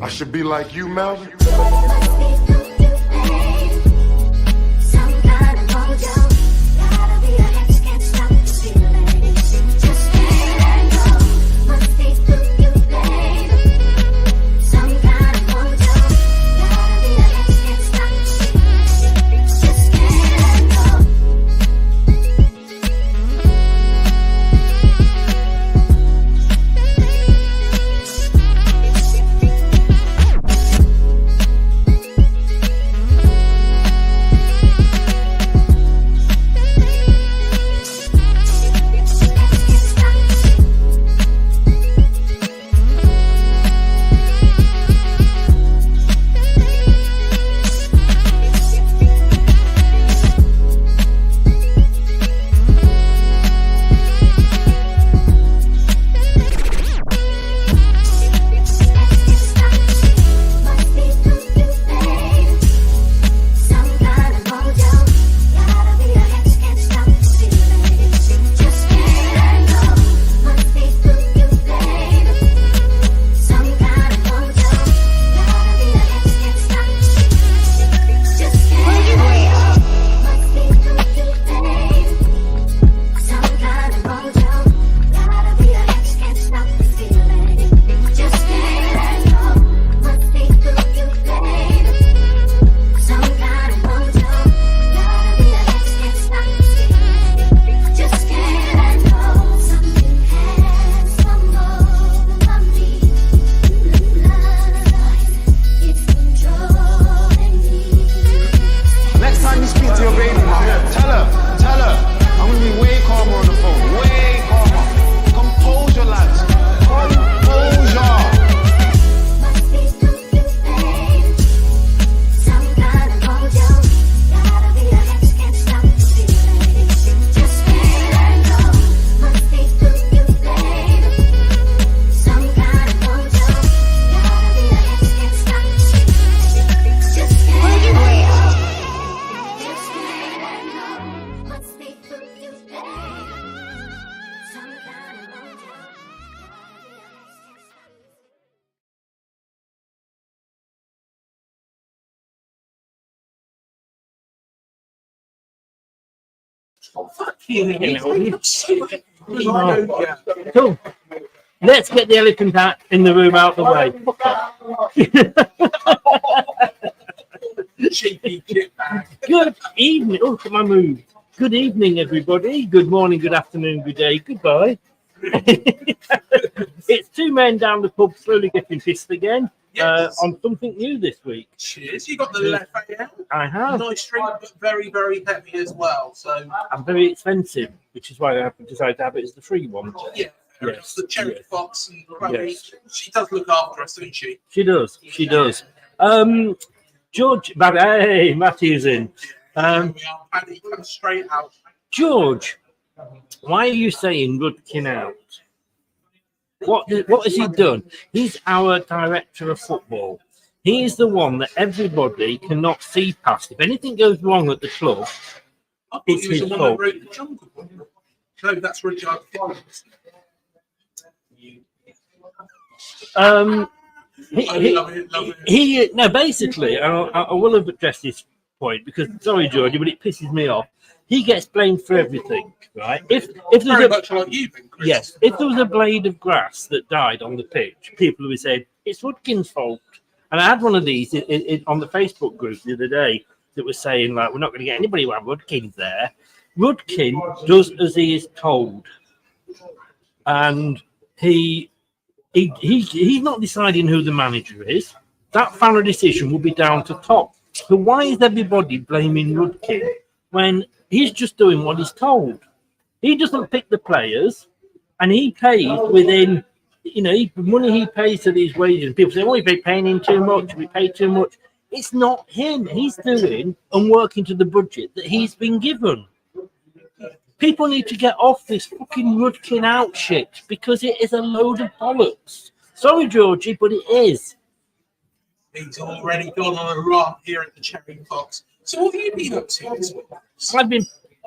I should be like you, Melvin. Oh, fuck you. Cool. Let's get the elephant out in the room out the way. Good evening. Oh, look at my mood. Good evening, everybody. Good morning, good afternoon, good day, goodbye. It's two men down the pub slowly getting pissed again. Yes. On something new this week. Cheers. You got the left out. I have. Nice drink, but very, very heavy as well. So and very expensive, which is why I have decided to have it as the free one. Yeah. Yes. The cherry fox and yes. She does look after us, doesn't she? She does. She does. George, hey, Matthew's in. We are. Paddy comes straight out. George, why are you saying Rudkin out? What has he done? He's our director of football. He is the one that everybody cannot see past. If anything goes wrong at the club, it's his fault. No, that's Richard. No, basically, I will have addressed this point because, sorry, Georgie, but it pisses me off. He gets blamed for everything, right? If very much like you, then, Chris. Yes, if there was a blade of grass that died on the pitch, people would say it's Rudkin's fault. And I had one of these on the Facebook group the other day that was saying, like, we're not going to get anybody while Rudkin's there. Rudkin does as he is told, and he's not deciding who the manager is. That final decision will be down to top. So why is everybody blaming Rudkin when he's just doing what he's told? He doesn't pick the players, and he pays within, the money he pays to these wages. People say, we're paying him too much, we pay too much. It's not him. He's doing and working to the budget that he's been given. People need to get off this fucking Rudkin out shit because it is a load of bollocks. Sorry, Georgie, but it is. He's already gone on a run here at the Cherry Fox. So what have you been up to this week? I've been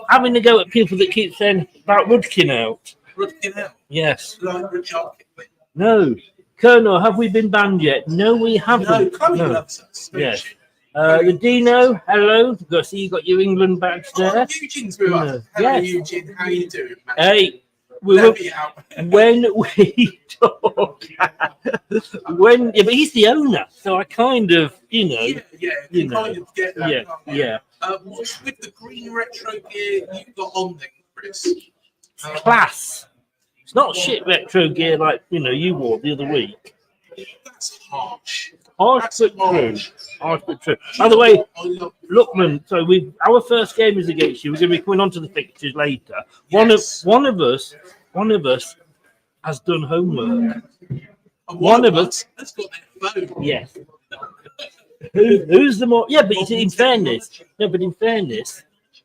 having to go at people that keep saying about Rudkin out. Rudkin out? Yes. Like Richard Kipling? No, Colonel, have we been banned yet? No, we haven't. No, Chloe loves us. Yes. The Dino, hello. I see you got your England badge there. Eugene's with us. Hello, Eugene. How you doing, mate? Hey, when we talk, but he's the owner, so I kind of, kind of get that. Yeah. What's with the green retro gear you got on then, Chris? Class. It's not shit retro gear like you wore the other week. That's harsh. Harsh but true. By the way, Lookman. So our first game is against you. We're going to be coming on to the fixtures later. Yes. One of us has done homework. And one of us has got their phone. Yes. Who's the more? Yeah, but in fairness,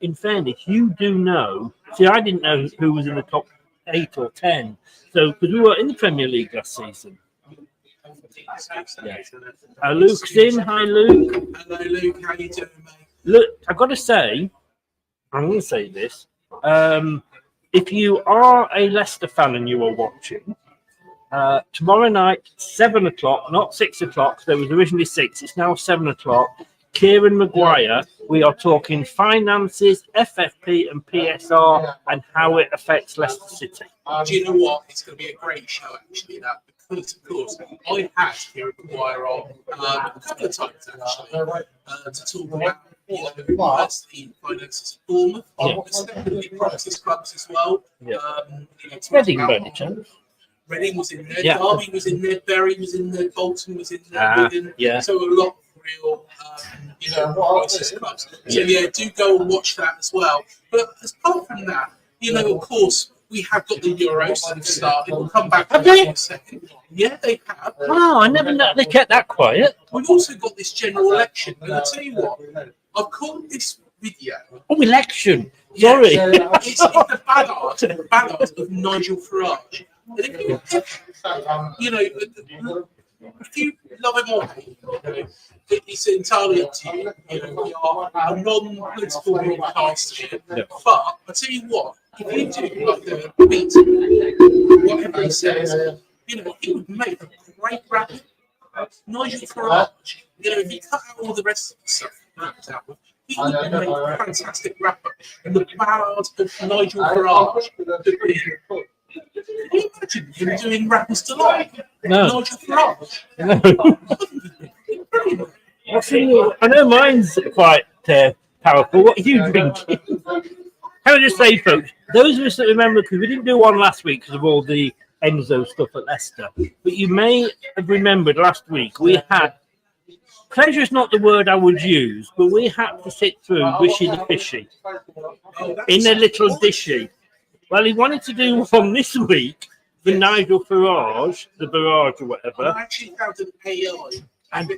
you do know. See, I didn't know who was in the top 8 or 10. So because we were in the Premier League last season. Yes. Luke's in. Hi, Luke. Hello, Luke. How you doing, mate? Look, I've got to say, I'm going to say this. If you are a Leicester fan and you are watching, tomorrow night, 7 o'clock, not 6 o'clock. There was originally 6. It's now 7 o'clock. Kieran Maguire. We are talking finances, FFP, and PSR, and how it affects Leicester City. Do you know what? It's going to be a great show, actually. Because, of course, I had Kieran Maguire on a couple of times, actually, to talk about the finances of Bournemouth. There's definitely Proxies clubs as well. Reading, by any chance? Reading was in there, Derby was in there, Bury was in there, Bolton was in there. So a lot of real, Proxies clubs. So do go and watch that as well. But apart from that, of course, we have got the Euros that have started. We'll come back to that in a second. Yeah, they have. Wow, I never know they kept that quiet. We've also got this general election. And I'll tell you what, I've called this video. Oh, election. Sorry. It's the ballad of Nigel Farage. And if you love him or hate him, it's entirely up to you. We are a non-political broadcast here. But I'll tell you what, if you do like a beat, whatever he says, he would make a great rapper. Nigel Farage, if you cut out all the rest of the stuff he rapped out with, he would make a fantastic rapper. And the ballad of Nigel Farage could be. Can you imagine him doing Rappers Delight? No. Nigel Farage? No. I know mine's quite powerful. What are you drinking? Can I just say, folks, those of us that remember, because we didn't do one last week because of all the Enzo stuff at Leicester, but you may have remembered last week we had, pleasure is not the word I would use, but we had to sit through Wishy the Fishy in a little dishy. Well, he wanted to do one this week for Nigel Farage, the Barrage or whatever. I actually found an AI. And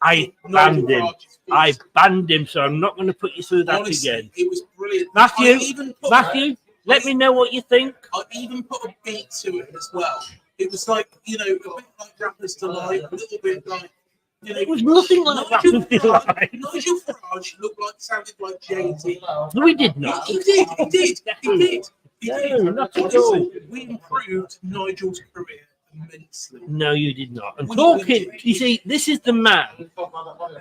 I banned him. I banned him, so I'm not going to put you through that again. It was brilliant. Matthew, let me know what you think. I even put a beat to it as well. It was like, a bit like Rappers Delight, a little bit like, it was nothing like Rappers Delight. Nigel Farage sounded like Jay-Z. No, he did not. He did. No, not at all. We improved Nigel's career immensely. No, you did not. And you see, this is the man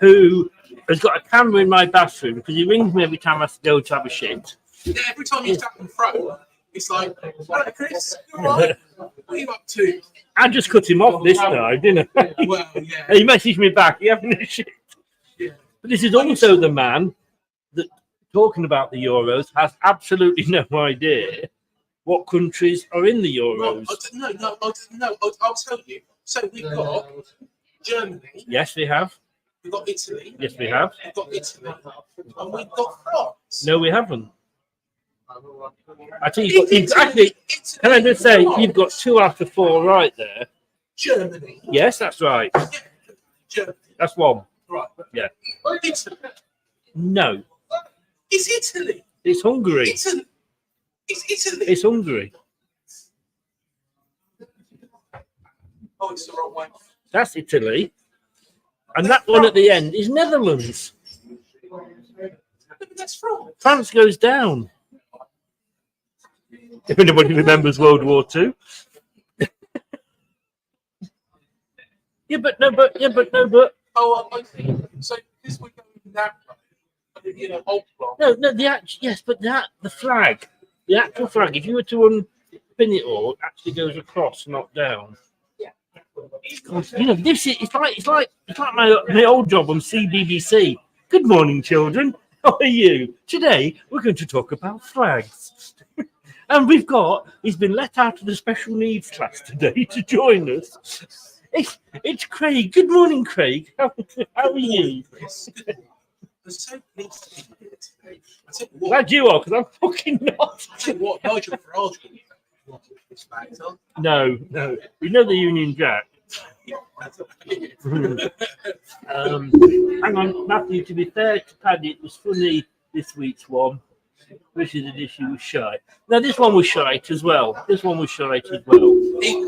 who has got a camera in my bathroom because he rings me every time I have to go to have a shit. Yeah, every time you tap and throw, it's like, hello, Chris, you all right? What are you up to? I just cut him off this time, didn't I? Well, yeah. And he messaged me back, you having a shit? Yeah. But this is also the man that, talking about the Euros, has absolutely no idea what countries are in the Euros. I'll tell you. So we've got Germany. Yes, we have. We've got Italy. Yes, we have. We've got Italy. And we've got France. No, we haven't. I tell you, exactly. Can I just say, you've got 2 out of 4 right there. Germany. Yes, that's right. Yeah. Germany. That's 1. Right. Yeah. Italy. No. It's Italy. It's Hungary. Italy. It's Italy. It's Hungary. Oh, it's the wrong way. That's Italy. And that one at the end is Netherlands. That's France. France goes down. If anybody remembers World War II. Yeah, but no, but. Oh, I see. So because we're going that way, you know, old block. No, yes, but the flag, the actual flag, if you were to unpin it all, it actually goes across, not down. You know, this is it's like my old job on CBBC. Good morning, children. How are you? Today we're going to talk about flags. And he's been let out of the special needs class today to join us. It's Craig. Good morning, Craig. How are you? So pleased to be here today. I tell you Glad you are, because I'm fucking not. I tell you what, Nigel Farage will be this factor. No. You know the Union Jack. Yeah, that's Hang on, Matthew, to be fair to Paddy, it was funny this week's one. Richard's edition was shy. Now, this one was shite as well. It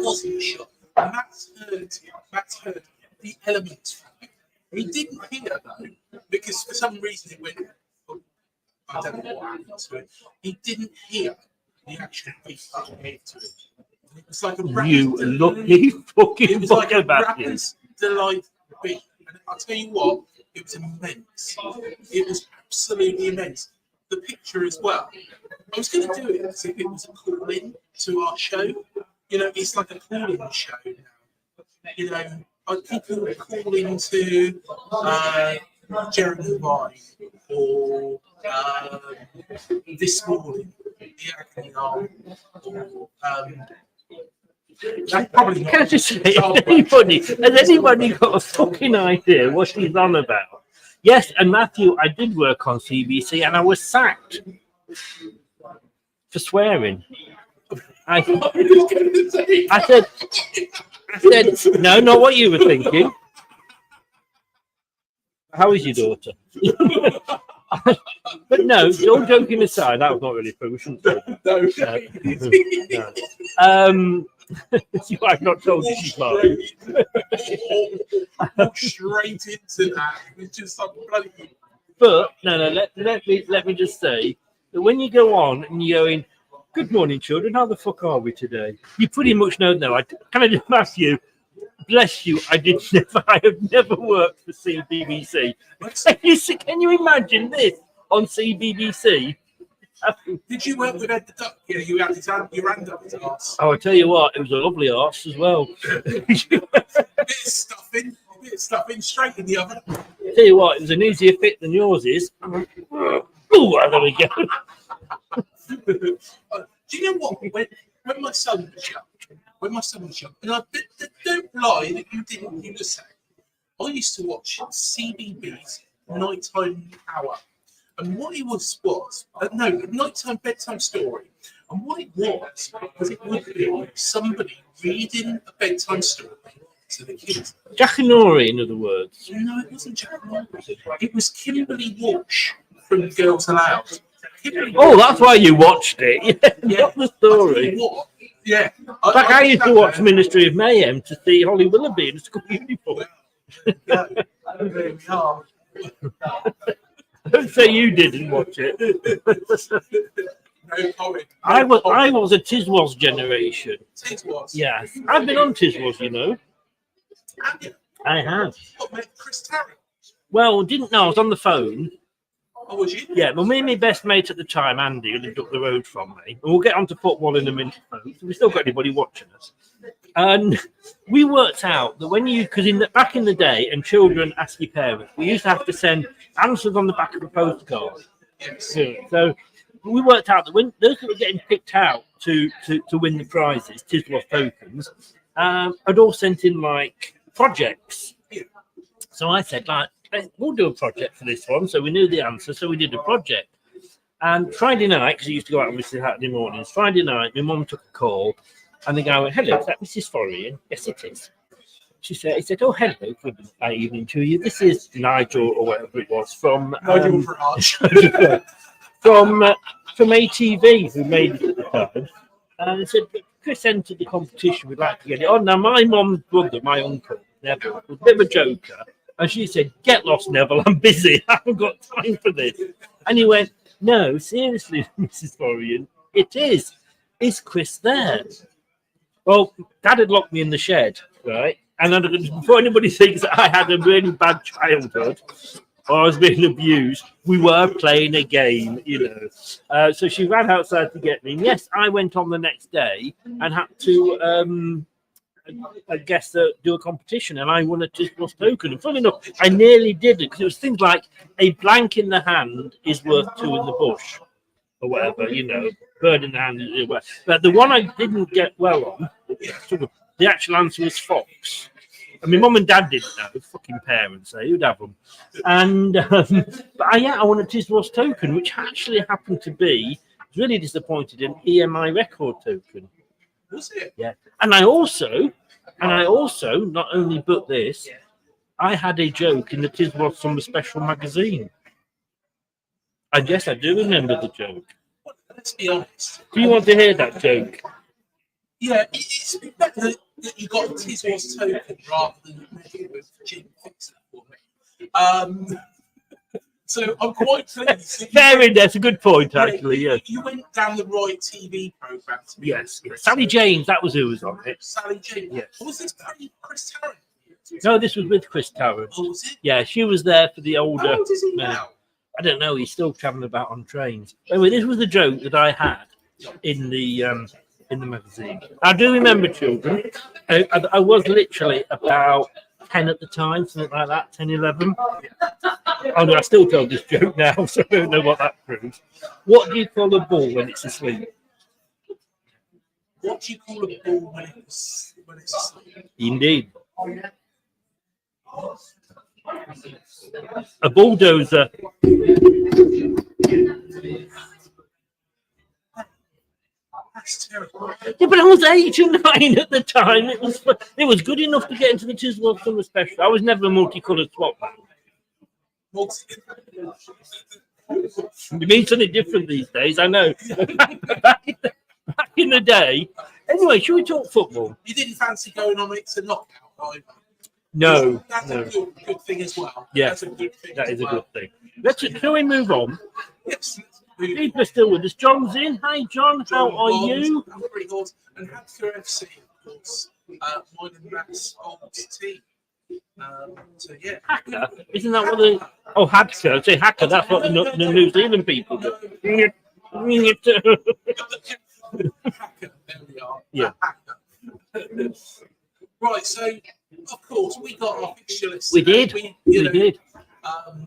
wasn't shot. Matt's heard the elements from it. He didn't hear, though, because for some reason it went, I don't know what happened to it. He didn't hear the actual beat that came to it. It was like a You lucky fucking It was like a Matthew. rapper's delight beat. And I'll tell you what, it was immense. It was absolutely immense. The picture as well. I was going to do it as if it was a call-in to our show. You know, it's like a call-in show now. You know, people call into Jeremy Vine or this morning, the Agony Arm, or that's probably not. Can I just say, has anybody got a fucking idea what he's on about? Yes, and Matthew, I did work on CBC and I was sacked for swearing. I said, no, not what you were thinking. How is your daughter? But no, all joking aside, that was not really true. We shouldn't say that. No. I've not told you she's mine. Straight into that. It's just some bloody. But no. Let me just say that when you go on and you're going, "Good morning, children. How the fuck are we today?" You pretty much know. No, can I just ask you? Bless you. I have never worked for CBBC. Can you imagine this on CBBC? Did you work with Ed the Duck? Yeah, you had your hand up his arse. Oh, I tell you what, it was a lovely arse as well. bit of stuffing straight in the oven. I tell you what, it was an easier fit than yours is. Oh, there we go. Do you know what? When my son was young, and I don't lie that you didn't do the same. I used to watch CBB's Nighttime Hour. And what it was nighttime bedtime story. And what it was it would be somebody reading a bedtime story to the kids. Jack and Nori, in other words. No, it wasn't Jack and Nori. It was Kimberly Walsh from Girls Aloud. That's why you watched it. Yeah. Not the story. Yeah. I used to watch Ministry of Mayhem to see Holly Willoughby in a school uniform. There we are. Don't say you didn't watch it. No comment. I was a Tiswas generation. Tiswas? Yes. I've been on Tiswas, you know. Have you? I have. What, with Chris Tarrant? Well, didn't know. I was on the phone. Oh, was you? Yeah, well, me and my best mate at the time, Andy, who lived up the road from me, and we'll get on to football in a minute, folks. We've still got anybody watching us. And we worked out that back in the day, and children ask your parents, we used to have to send answers on the back of a postcard. Yes. So we worked out that when those that were getting picked out to win the prizes, Tiswas tokens, had all sent in like projects. Yeah. So I said, we'll do a project for this one. So we knew the answer, so we did a project. And Friday night, because I used to go out on Saturday mornings, Friday night, my mum took a call, and the guy went, "Hello, is that Mrs. Florian?" "Yes, it is." He said, "Oh, hello, good evening to you. This is Nigel," or whatever it was, from Nigel Farage. from ATV, who made it at the time. And he said, "Chris entered the competition. We'd like to get it on." Now, my mum's brother, my uncle, Neville, was a bit of a joker. And she said, "Get lost, Neville. I'm busy. I haven't got time for this." And he went, "No, seriously, Mrs. Florian, it is. Is Chris there?" Well, Dad had locked me in the shed, right? before anybody thinks that I had a really bad childhood or I was being abused, we were playing a game, So she ran outside to get me. And yes, I went on the next day and had to, do a competition, and I won a Tisbos token. And funny enough, I nearly did it because it was things like a blank in the hand is worth 2 in the bush, or whatever, bird in the hand is worth. But the one I didn't get well on, the actual answer was fox. I mean, mum and dad didn't know, fucking parents, who'd have them. And but I won a Tisbos token, which actually happened to be really disappointed an EMI record token. Was it? Yeah. And I also not only but this, I had a joke in the Tisbos Summer Special magazine. And yes, I do remember the joke. Well, let's be honest. Do you want to hear that joke? Yeah, it's better that you got a Tisbos token rather than making with Jim fix that for me. So I'm quite pleased. Fair enough, that's a good point, actually. Yeah, you went down the right TV program. Yes. Sally James, that was who was on it. Sally James. Yes. Was this Chris Tarrant? No, this was with Chris Tarrant. Oh, was it? Yeah, she was there for the older. How old is he now? I don't know. He's still traveling about on trains. Anyway, this was the joke that I had in the magazine. I do remember, children. I was literally about 10 at the time, something like that, 10, 11. Oh, no, I still tell this joke now, so I don't know what that proves. What do you call a bull when it's asleep? What do you call a bull when it's asleep? Indeed. A bulldozer. That's terrible. Yeah, but I was 8 and 9 at the time. It was good enough to get into the Tisbos Summer Special. I was never a multicoloured swap man. It means something different these days, I know. back in the day. Anyway, should we talk football? You didn't fancy going on it to knockout, either? No. That's a good thing as well. Yeah, that's a good thing. That is a good thing. Shall we move on? Yes. People are still with us. John's in. Hi, John. How are you? I'm pretty good. And HUMOUR, of course, mine and Matt's old team. So yeah. Hacker? Isn't that what the... Oh, Hacker. I say Hacker. That's what the New Zealand people do. Hacker, there we are. Yeah. Hacker. Right, so, of course, we got our fixture list. We did. We did.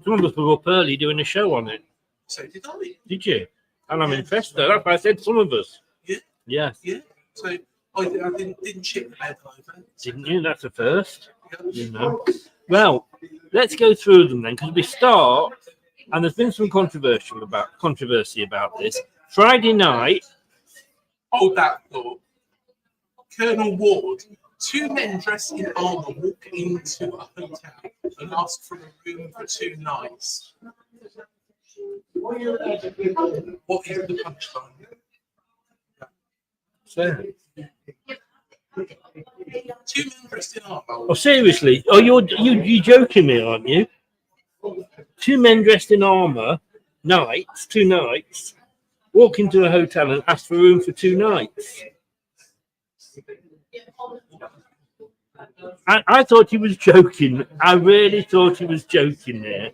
Some of us were up early doing a show on it. So did I. Did you? And I'm impressed, though. That's why I said some of us. Yeah. Yes. Yeah. So I didn't chip the bed over. Didn't you? That's a first. Yeah. Well, let's go through them then, because we start, and there's been some controversy about this. Friday night. Hold that thought. Colonel Ward. 2 men dressed in armour walk into a hotel and ask for a room for 2 nights. What is the punchline? So, 2 men dressed in armour. oh, seriously? Oh, you joking me, aren't you? 2 men dressed in armour, 2 nights, walk into a hotel and ask for a room for 2 nights. I thought he was joking. I really thought he was joking there.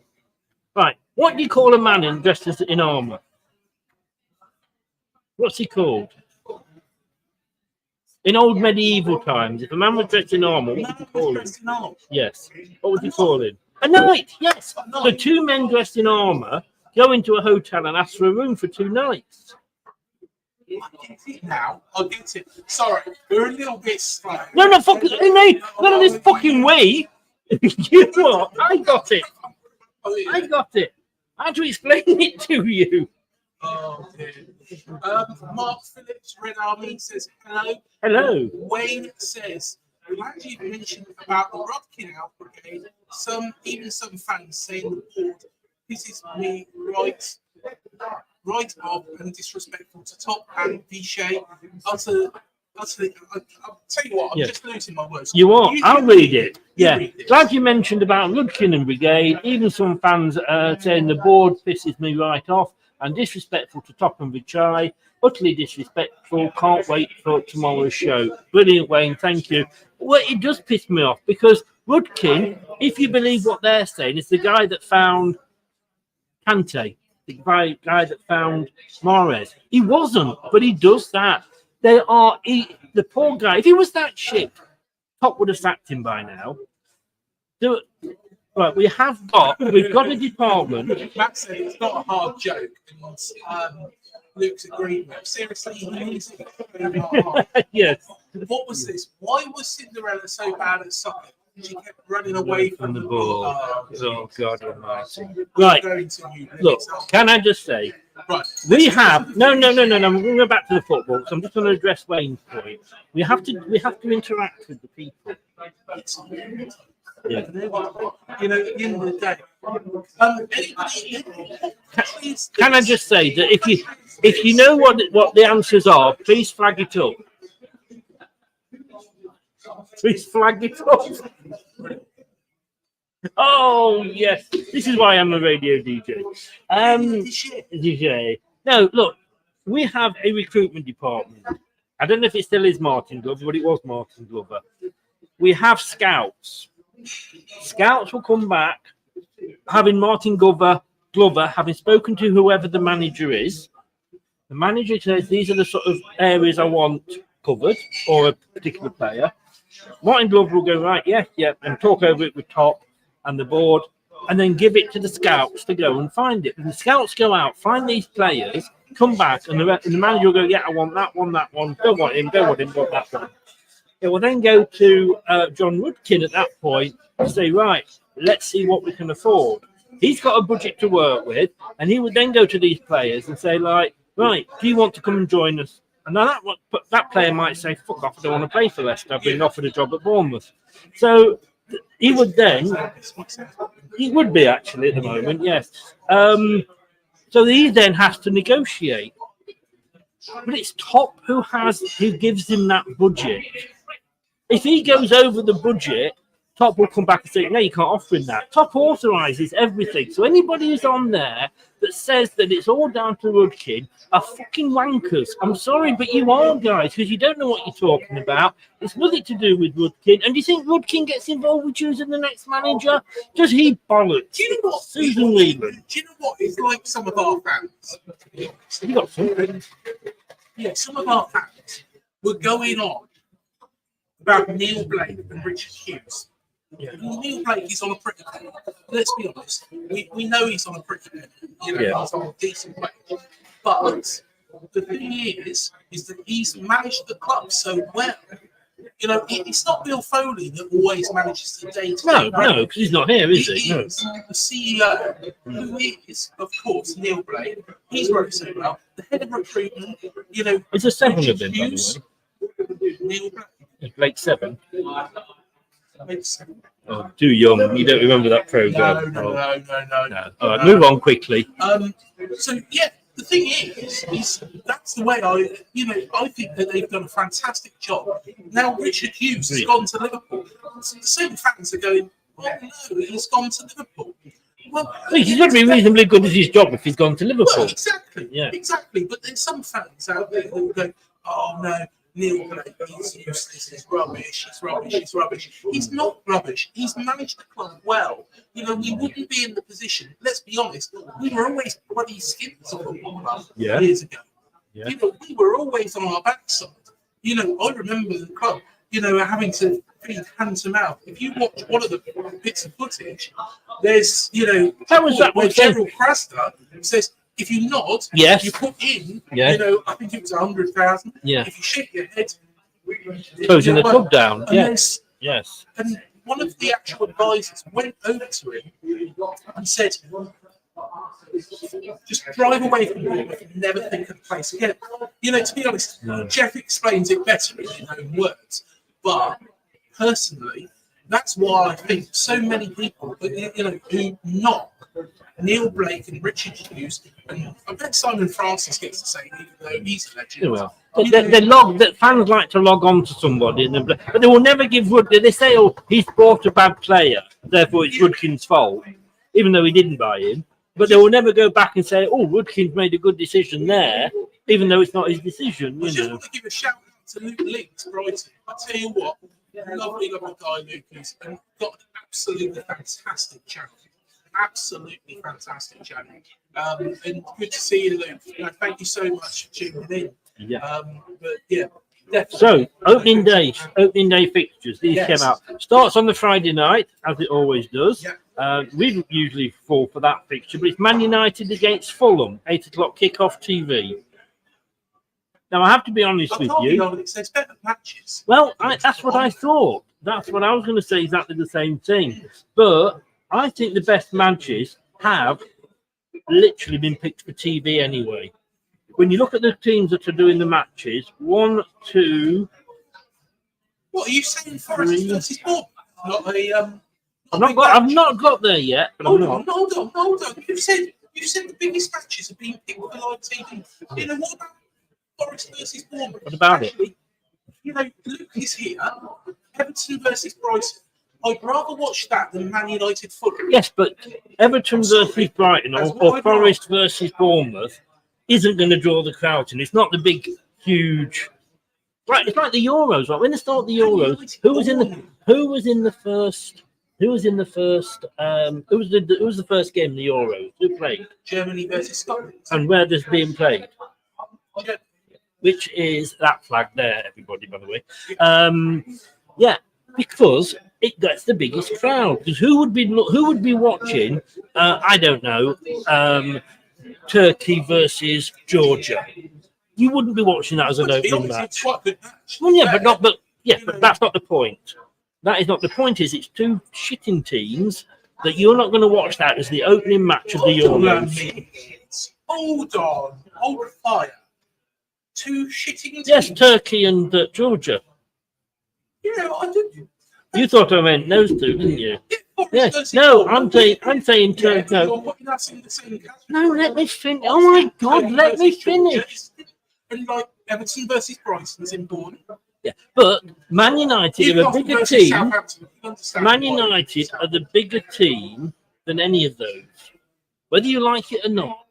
Right, what do you call a man dressed in armour? What's he called? In old medieval times, if a man was dressed in armour, what would you call him? Yes. What would you call him? A knight, yes. So 2 men dressed in armour go into a hotel and ask for a room for 2 nights. I get it now. I get it. Sorry, we're a little bit slow. No, not fucking. None of this fucking way. You know what? I got it. I got it. I had to explain it to you. Oh, dear. Mark Phillips, Red Army, says hello. Hello. Wayne says, glad you mentioned about the Rodkin Out Brigade. Some fans saying the board pisses me right off and disrespectful to Top and Vichy. I'll tell you what, I'm just losing my words. You are. I'll read it. Yeah. Read it. Glad you mentioned about Rudkin and Brigade. Even some fans saying the board pisses me right off and disrespectful to Topham Vichai. Utterly disrespectful. Can't wait for tomorrow's show. Brilliant, Wayne. Thank you. Well, it does piss me off because Rudkin, if you believe what they're saying, is the guy that found Kante, the guy that found Mahrez. He wasn't, but he does that. The poor guy, if he was that shit, Top would have sacked him by now. Right, we've got a department. Matt said it's not a hard joke. And Luke's agreed with. Seriously, he is very hard. Yes. What was this? Why was Cinderella so bad at soccer? She kept running away from the ball. Oh, God almighty. Right. Look, can I just say, right. We have no. I'm going to go back to the football. So I'm just going to address Wayne's point. We have to interact with the people. Yeah. You know, at the end of the day, can I just say that if you know what the answers are, please flag it up. Please flag it up. Oh yes, this is why I'm a radio DJ. DJ. No, look, we have a recruitment department. I don't know if it still is Martin Glover, but it was Martin Glover. We have scouts. Scouts will come back, having Martin Glover having spoken to whoever the manager is. The manager says these are the sort of areas I want covered, or a particular player. Martin Glover will go, right, yeah, and talk over it with Top and the board, and then give it to the scouts to go and find it. And the scouts go out, find these players, come back, and the manager will go, yeah, I want that one, don't want him, want that one. It will then go to John Rudkin at that point and say, right, let's see what we can afford. He's got a budget to work with, and he would then go to these players and say, like, right, do you want to come and join us? And now that player might say, fuck off, I don't want to play for Leicester. I've been offered a job at Bournemouth. So he would be actually at the moment, yes. So he then has to negotiate. But it's Top who gives him that budget. If he goes over the budget, Top will come back and say, no, you can't offer him that. Top authorises everything. So anybody who's on there that says that it's all down to Rudkin are fucking wankers. I'm sorry, but you are, guys, because you don't know what you're talking about. It's nothing to do with Rudkin. And do you think Rudkin gets involved with choosing the next manager? Does he bollocks? Do you know what? Susan Whelan. Do you know what? It's like some of our fans. Have you got something? Yeah, some of our fans were going on about Neil Blake and Richard Hughes. Yeah. Neil Blake is on a pretty penny. Let's be honest. We know he's on a pretty penny. You know, he's on a decent wage. But the thing is that he's managed the club so well. You know, it's not Bill Foley that always manages the day-to-day. No, because he's not here, is he? He is the CEO, who is, of course, Neil Blake. He's worked so well. The head of recruitment, you know, it's a 7 of them, by the way. Neil Blake. Blake 7. Oh, too young. You don't remember that program? No. All right, move on quickly. So yeah, the thing is that's the way I think that they've done a fantastic job. Now Richard Hughes has gone to Liverpool. So the same fans are going, oh no, he's gone to Liverpool. Well, he's got to be reasonably good at his job if he's gone to Liverpool. Well, exactly. But there's some fans out there who go, oh no, Neil Blake, he's useless, he's rubbish. He's not rubbish. He's managed the club well. You know, we wouldn't be in the position, let's be honest, we were always bloody skins of football club years ago. Yeah. You know, we were always on our backside. You know, I remember the club, you know, having to feed hand to mouth. If you watch one of the bits of footage, there's, you know, how was that where Gerald Craster says, if you nod, you put in, you know, I think it was 100,000. Yeah. If you shake your head, closing the club down. Yes. And one of the actual advisors went over to him and said, just drive away from him and never think of the place again. You know, to be honest, Jeff explains it better in his own words. But personally, that's why I think so many people, you know, who knock Neil Blake and Richard Hughes, and I bet Simon Francis gets to say, even though he's a legend. Well, fans like to log on to somebody, but they will never give Rudkin. They say, "Oh, he's bought a bad player, therefore it's Rudkin's fault," even though he didn't buy him. But they will never go back and say, "Oh, Woodkins made a good decision there," even though it's not his decision. I just want to give a shout out to Luke Leeds, Brighton. I tell you what, lovely guy Luke is, and got an absolutely fantastic channel. Absolutely fantastic channel. And good to see you, Luke. Thank you so much for tuning in. Yeah. But yeah. Definitely. So opening day fixtures. These came out. Starts on the Friday night, as it always does. Yeah. We usually fall for that fixture, but it's Man United against Fulham, 8 o'clock kickoff TV. Now I have to be honest with you. There's better matches. Well, that's what I thought. That's what I was going to say. Exactly the same thing. But I think the best matches have literally been picked for TV anyway. When you look at the teams that are doing the matches, 1, 2. What are you saying? Forest versus Bournemouth? I've not got there yet. But hold on. You said the biggest matches have been picked for live TV. You know what about Forest versus Bournemouth? What about it? You know, Luke is here. Everton versus Brighton. I'd rather watch that than Man United Fulham. Yes, but Everton versus Brighton or Forest versus Bournemouth isn't going to draw the crowd in. It's not the big, huge. Right, it's like the Euros. Right, when they start the Euros, who was in the first? Who was the first game in the Euros? Who played? Germany versus Scotland. And where this being played? Yeah. Which is that flag there, everybody, by the way. Yeah, because it gets the biggest crowd. Because who would be watching? I don't know. Turkey versus Georgia. You wouldn't be watching that as an opening match. Well, yeah, but that's not the point. That is not the point. It's two shitting teams that you're not going to watch that as the opening match of the Euros. Hold on, hold fire. Two shitting teams. Yes, Turkey and Georgia. You know, I did. You thought I meant those two, didn't you? Yes. No, I'm saying Turkey. No, let me finish. Oh my God, let me finish. And like Everton versus Brighton's in Bournemouth. Yeah, but Man United are a bigger team. Man United are the bigger team than any of those, whether you like it or not.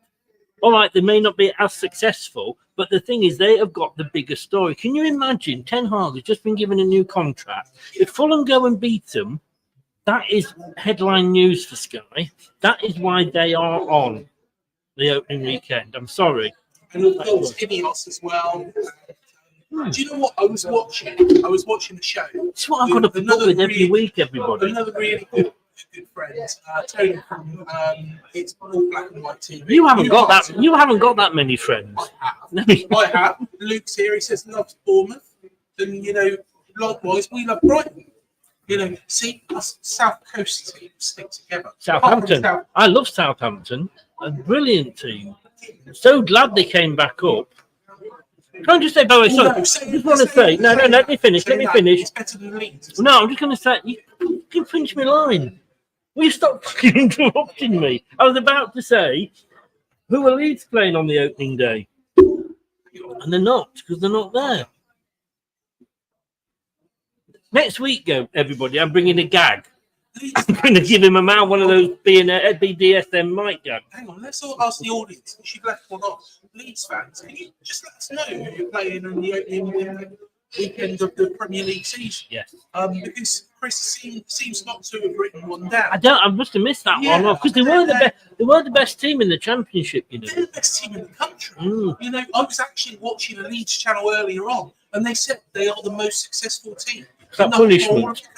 All right, they may not be as successful, but the thing is, they have got the bigger story. Can you imagine? Ten Hag has just been given a new contract. If Fulham go and beat them, that is headline news for Sky. That is why they are on the opening weekend. I'm sorry. And of course, Ineos as well. Do you know what I was watching? I was watching the show. It's what I've got to put up with every week, everybody. Another really good friend, Tony from It's All Black and White TV. You haven't got that many friends. I have. Luke's here. He says loves Bournemouth. And you know, likewise, we love Brighton. You know, see us South Coast teams stick together. Southampton. I love Southampton. A brilliant team. So glad they came back up. Can't you say, by the way, sorry, I just want to say, no, let me finish. It's better than Leeds. No, I'm just going to say, you can finish my line. Will you stop fucking interrupting me? I was about to say, who are Leeds playing on the opening day? And they're not, because they're not there. Next week, everybody, I'm bringing a gag. I'm going to give him one of those BDSM mic gags. Hang on, let's all ask the audience if you've left or not. Leeds fans, can you just let us know who you're playing on the opening weekend of the Premier League season? Yes. Because Chris seems not to have written one down. I must have missed that one off because they were the best team in the Championship. You know, they're the best team in the country. You know, I was actually watching a Leeds channel earlier on, and they said they are the most successful team. Was that punishment?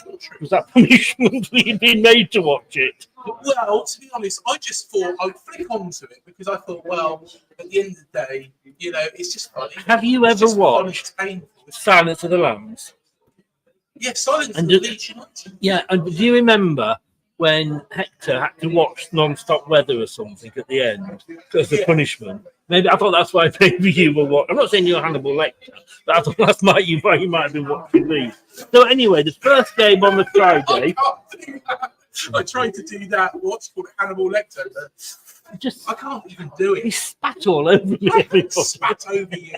Was that punishment we'd been made to watch it? Well, to be honest, I just thought I'd flick onto it because I thought, well, at the end of the day, you know, it's just funny. Have you ever watched Silence of the Lambs? Yes, Silence of the Leeds United. Yeah, and do you remember when Hector had to watch non-stop weather or something at the end as a punishment? Maybe I thought that's why maybe you were watching. I'm not saying you're Hannibal Lecter, but I thought that's why you might have been watching these. So anyway, the first game on the Friday. I tried to do that. What's called Hannibal Lecter, but I can't even do it. He spat all over me. I spat over you.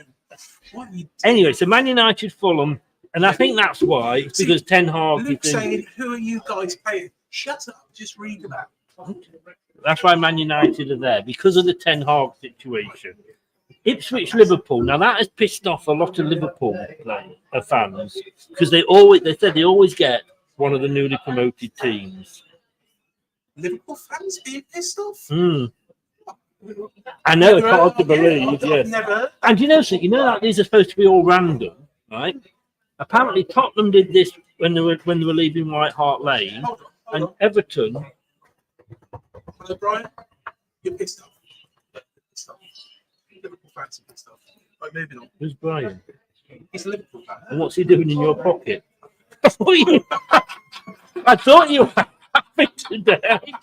What are you doing? Anyway, so Man United, Fulham, and I think that's why. It's because Ten Hag. Luke's saying, "Who are you guys playing?" Shut up. Just read about. That's why Man United are there, because of the Ten Hag situation. Ipswich Liverpool. Now that has pissed off a lot of Liverpool fans, because they said they always get one of the newly promoted teams. Liverpool fans being pissed off? I know, it's hard to believe, yes. Never. And you know that these are supposed to be all random, right? Apparently Tottenham did this when they were leaving White Hart Lane, and Everton. Hello, Brian. You're pissed off. Liverpool fans are pissed off. Right, moving on. Who's Brian? He's a Liverpool fan. And what's he doing in your pocket? I thought you were happy today.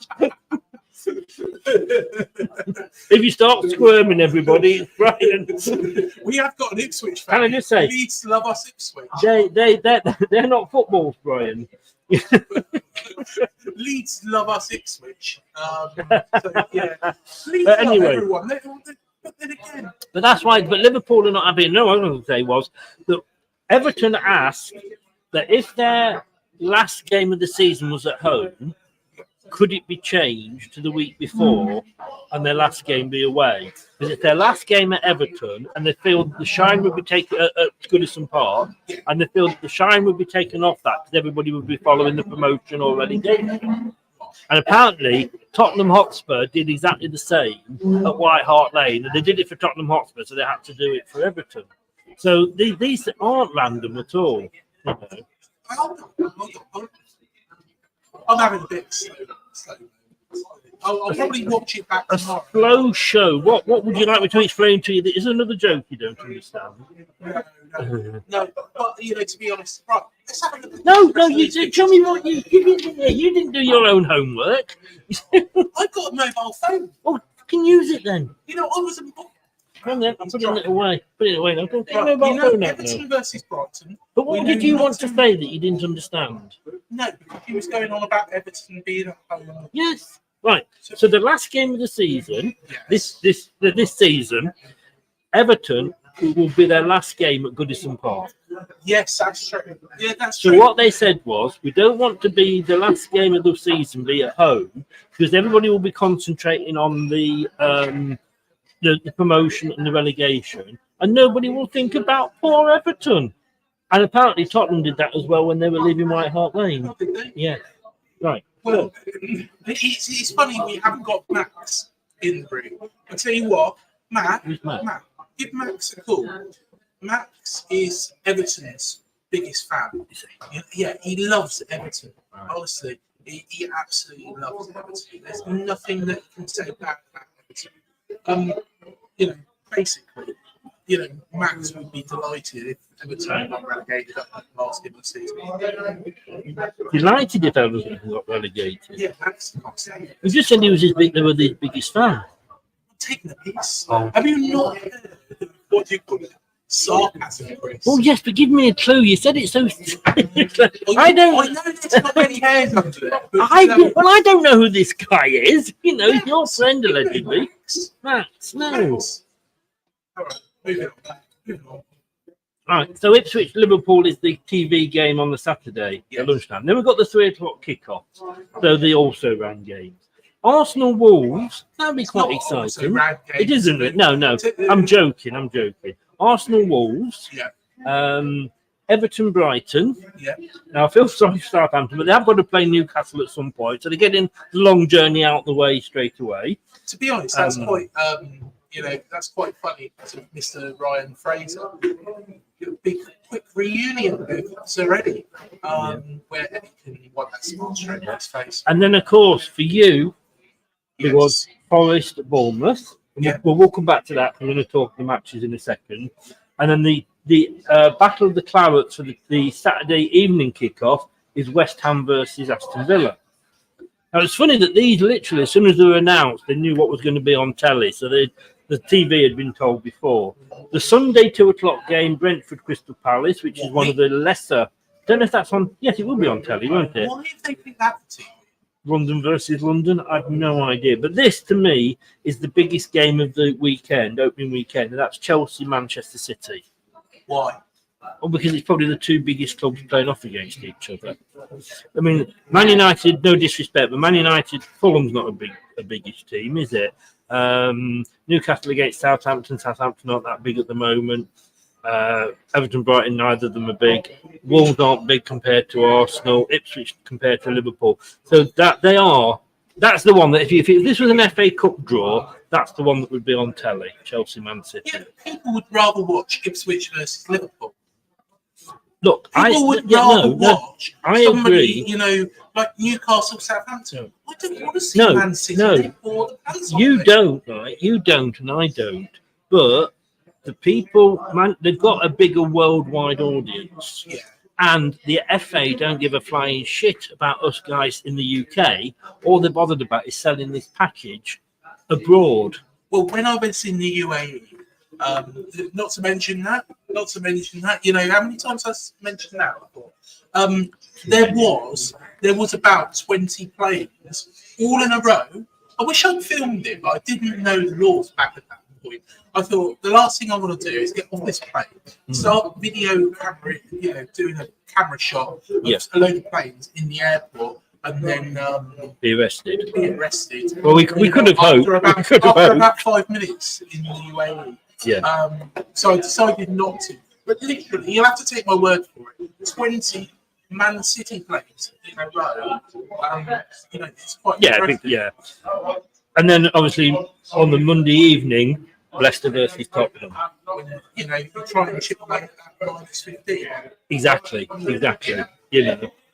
If you start squirming, everybody, it's Brian. We have got an Ipswich fan. Can I just say, Leeds love us Ipswich. They're not footballs, Brian. Leeds love us Ipswich. So yeah, Leeds But anyway. love everyone. But then again, But that's why. But Liverpool are not having. No, what I was going to say was that Everton asked that if their last game of the season was at home, could it be changed to the week before and their last game be away? Because it's their last game at Everton and they feel the shine would be taken at Goodison Park, and they feel that the shine would be taken off that because everybody would be following the promotion or relegation. And apparently Tottenham Hotspur did exactly the same at White Hart Lane, and they did it for Tottenham Hotspur, so they had to do it for Everton. So these aren't random at all. You know. I'm having a bit slow. I'll probably watch it back tomorrow. A slow show. What would you like me to explain to you? Is there another joke you don't understand? No, but to be honest, right? Let's have a look. No. You tell me what you didn't do your own homework. I've got a mobile phone. Oh, can use it then. I was in. Come on then, I'm putting it away. Put it away now. Don't take my mobile phone out Everton now. versus Brighton. But what did you want to say that you didn't understand? No, because he was going on about Everton being at home. Yes. Right. So the last game of the season, this season, Everton will be their last game at Goodison Park. Yes, that's true. Yeah, that's So true. what they said was, we don't want to be the last game of the season be at home, because everybody will be concentrating on the promotion and the relegation, and nobody will think about poor Everton. And apparently Tottenham did that as well when they were leaving White Hart Lane. Did they? Yeah. Right. Well, it's funny we haven't got Max in the room. I'll tell you what, Matt, give Max a call. Max is Everton's biggest fan. Yeah, he loves Everton. Honestly, he absolutely loves Everton. There's nothing that you can say bad about Everton. Basically, Max would be delighted if Everton got relegated at the last game of the season. Delighted if Everton got relegated. Yeah, Max can't stand it. He just said they were the biggest fan. I'm taking the piss. Oh. Have you not heard what do you call it? Sarcasm, Chris. Oh yes, but give me a clue. You said it so. I know there's not many hairs under there. I don't know who this guy is. He's your friend allegedly. Max, no. All right, moving on. Right, so Ipswich Liverpool is the TV game on the Saturday at lunchtime. Then we've got the 3:00 kickoff. So they also ran games. Arsenal Wolves, that'd be quite exciting. It isn't it? No. I'm joking. Arsenal Wolves. Yeah. Everton Brighton. Yeah. Now I feel sorry for Southampton, but they have got to play Newcastle at some point, so they're getting the long journey out the way straight away. To be honest, that's quite that's quite funny to Mr. Ryan Fraser. Big quick reunion with Seretti, where Eddie can wipe that smile straight in his face. And then of course for you, it was Forest at Bournemouth. Yeah. We'll come back to that. I'm going to talk the matches in a second. And then the Battle of the Clarets for the Saturday evening kickoff is West Ham versus Aston Villa. Now it's funny that these literally, as soon as they were announced, they knew what was going to be on telly. So the TV had been told before. The Sunday 2:00 game, Brentford Crystal Palace, which is one of the lesser. Don't know if that's on. Yes, it will be on telly, won't it? Why have they picked that for TV? London versus London, I have no idea. But this, to me, is the biggest game of the weekend, opening weekend, and that's Chelsea-Manchester City. Why? or because it's probably the two biggest clubs playing off against each other. I mean, Man United, no disrespect, but Man United, Fulham's not a biggish team, is it? Newcastle against Southampton. Southampton aren't that big at the moment. Everton, Brighton, neither of them are big. Wolves aren't big compared to Arsenal. Ipswich compared to Liverpool. So that's the one that if this was an FA Cup draw, that's the one that would be on telly. Chelsea, Man City. Yeah, people would rather watch Ipswich versus Liverpool. Look, people would rather watch I somebody, agree. like Newcastle, Southampton. I don't want to see Man City. You don't, right? You don't, and I don't. But the people, man, they've got a bigger worldwide audience. Yeah. And the FA don't give a flying shit about us guys in the UK. All they're bothered about is selling this package abroad. Well, when I was in the UAE, not to mention that, how many times I mentioned that before? There was about 20 planes all in a row. I wish I'd filmed it, but I didn't know the laws back at that point. I thought the last thing I want to do is get off this plane, start video camera, doing a camera shot of a load of planes in the airport, and then be arrested. Well, we could have hoped. After about 5 minutes in the UAE. Yeah. So I decided not to. But literally, you'll have to take my word for it. 20 Man City planes in a row. It's quite impressive. And then obviously on the Monday evening, Leicester versus Tottenham. You try and chip away at that -15. Exactly. To be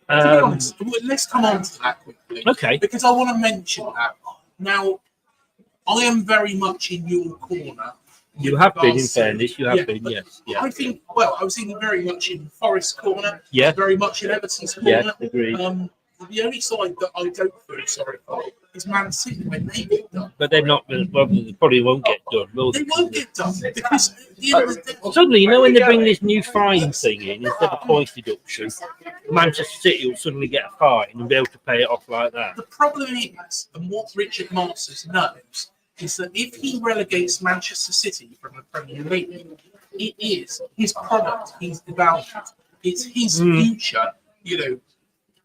honest, let's come on to that quickly. Okay. Because I want to mention that. Now, I am very much in your corner. You have been, in fairness. You have been, yes. Yeah. I think, I was very much in Forest's corner. Yeah. Very much in Everton's corner. Yeah, agreed. The only side that I don't feel sorry for is Man City when they get done. But they're not, well, they probably won't get done, will they? They won't get done because suddenly, when they bring this new fine thing in instead of points deduction, Manchester City will suddenly get a fine and be able to pay it off like that. The problem is, and what Richard Masters knows, is that if he relegates Manchester City from the Premier League, it is his product, he's devalued. It's his future,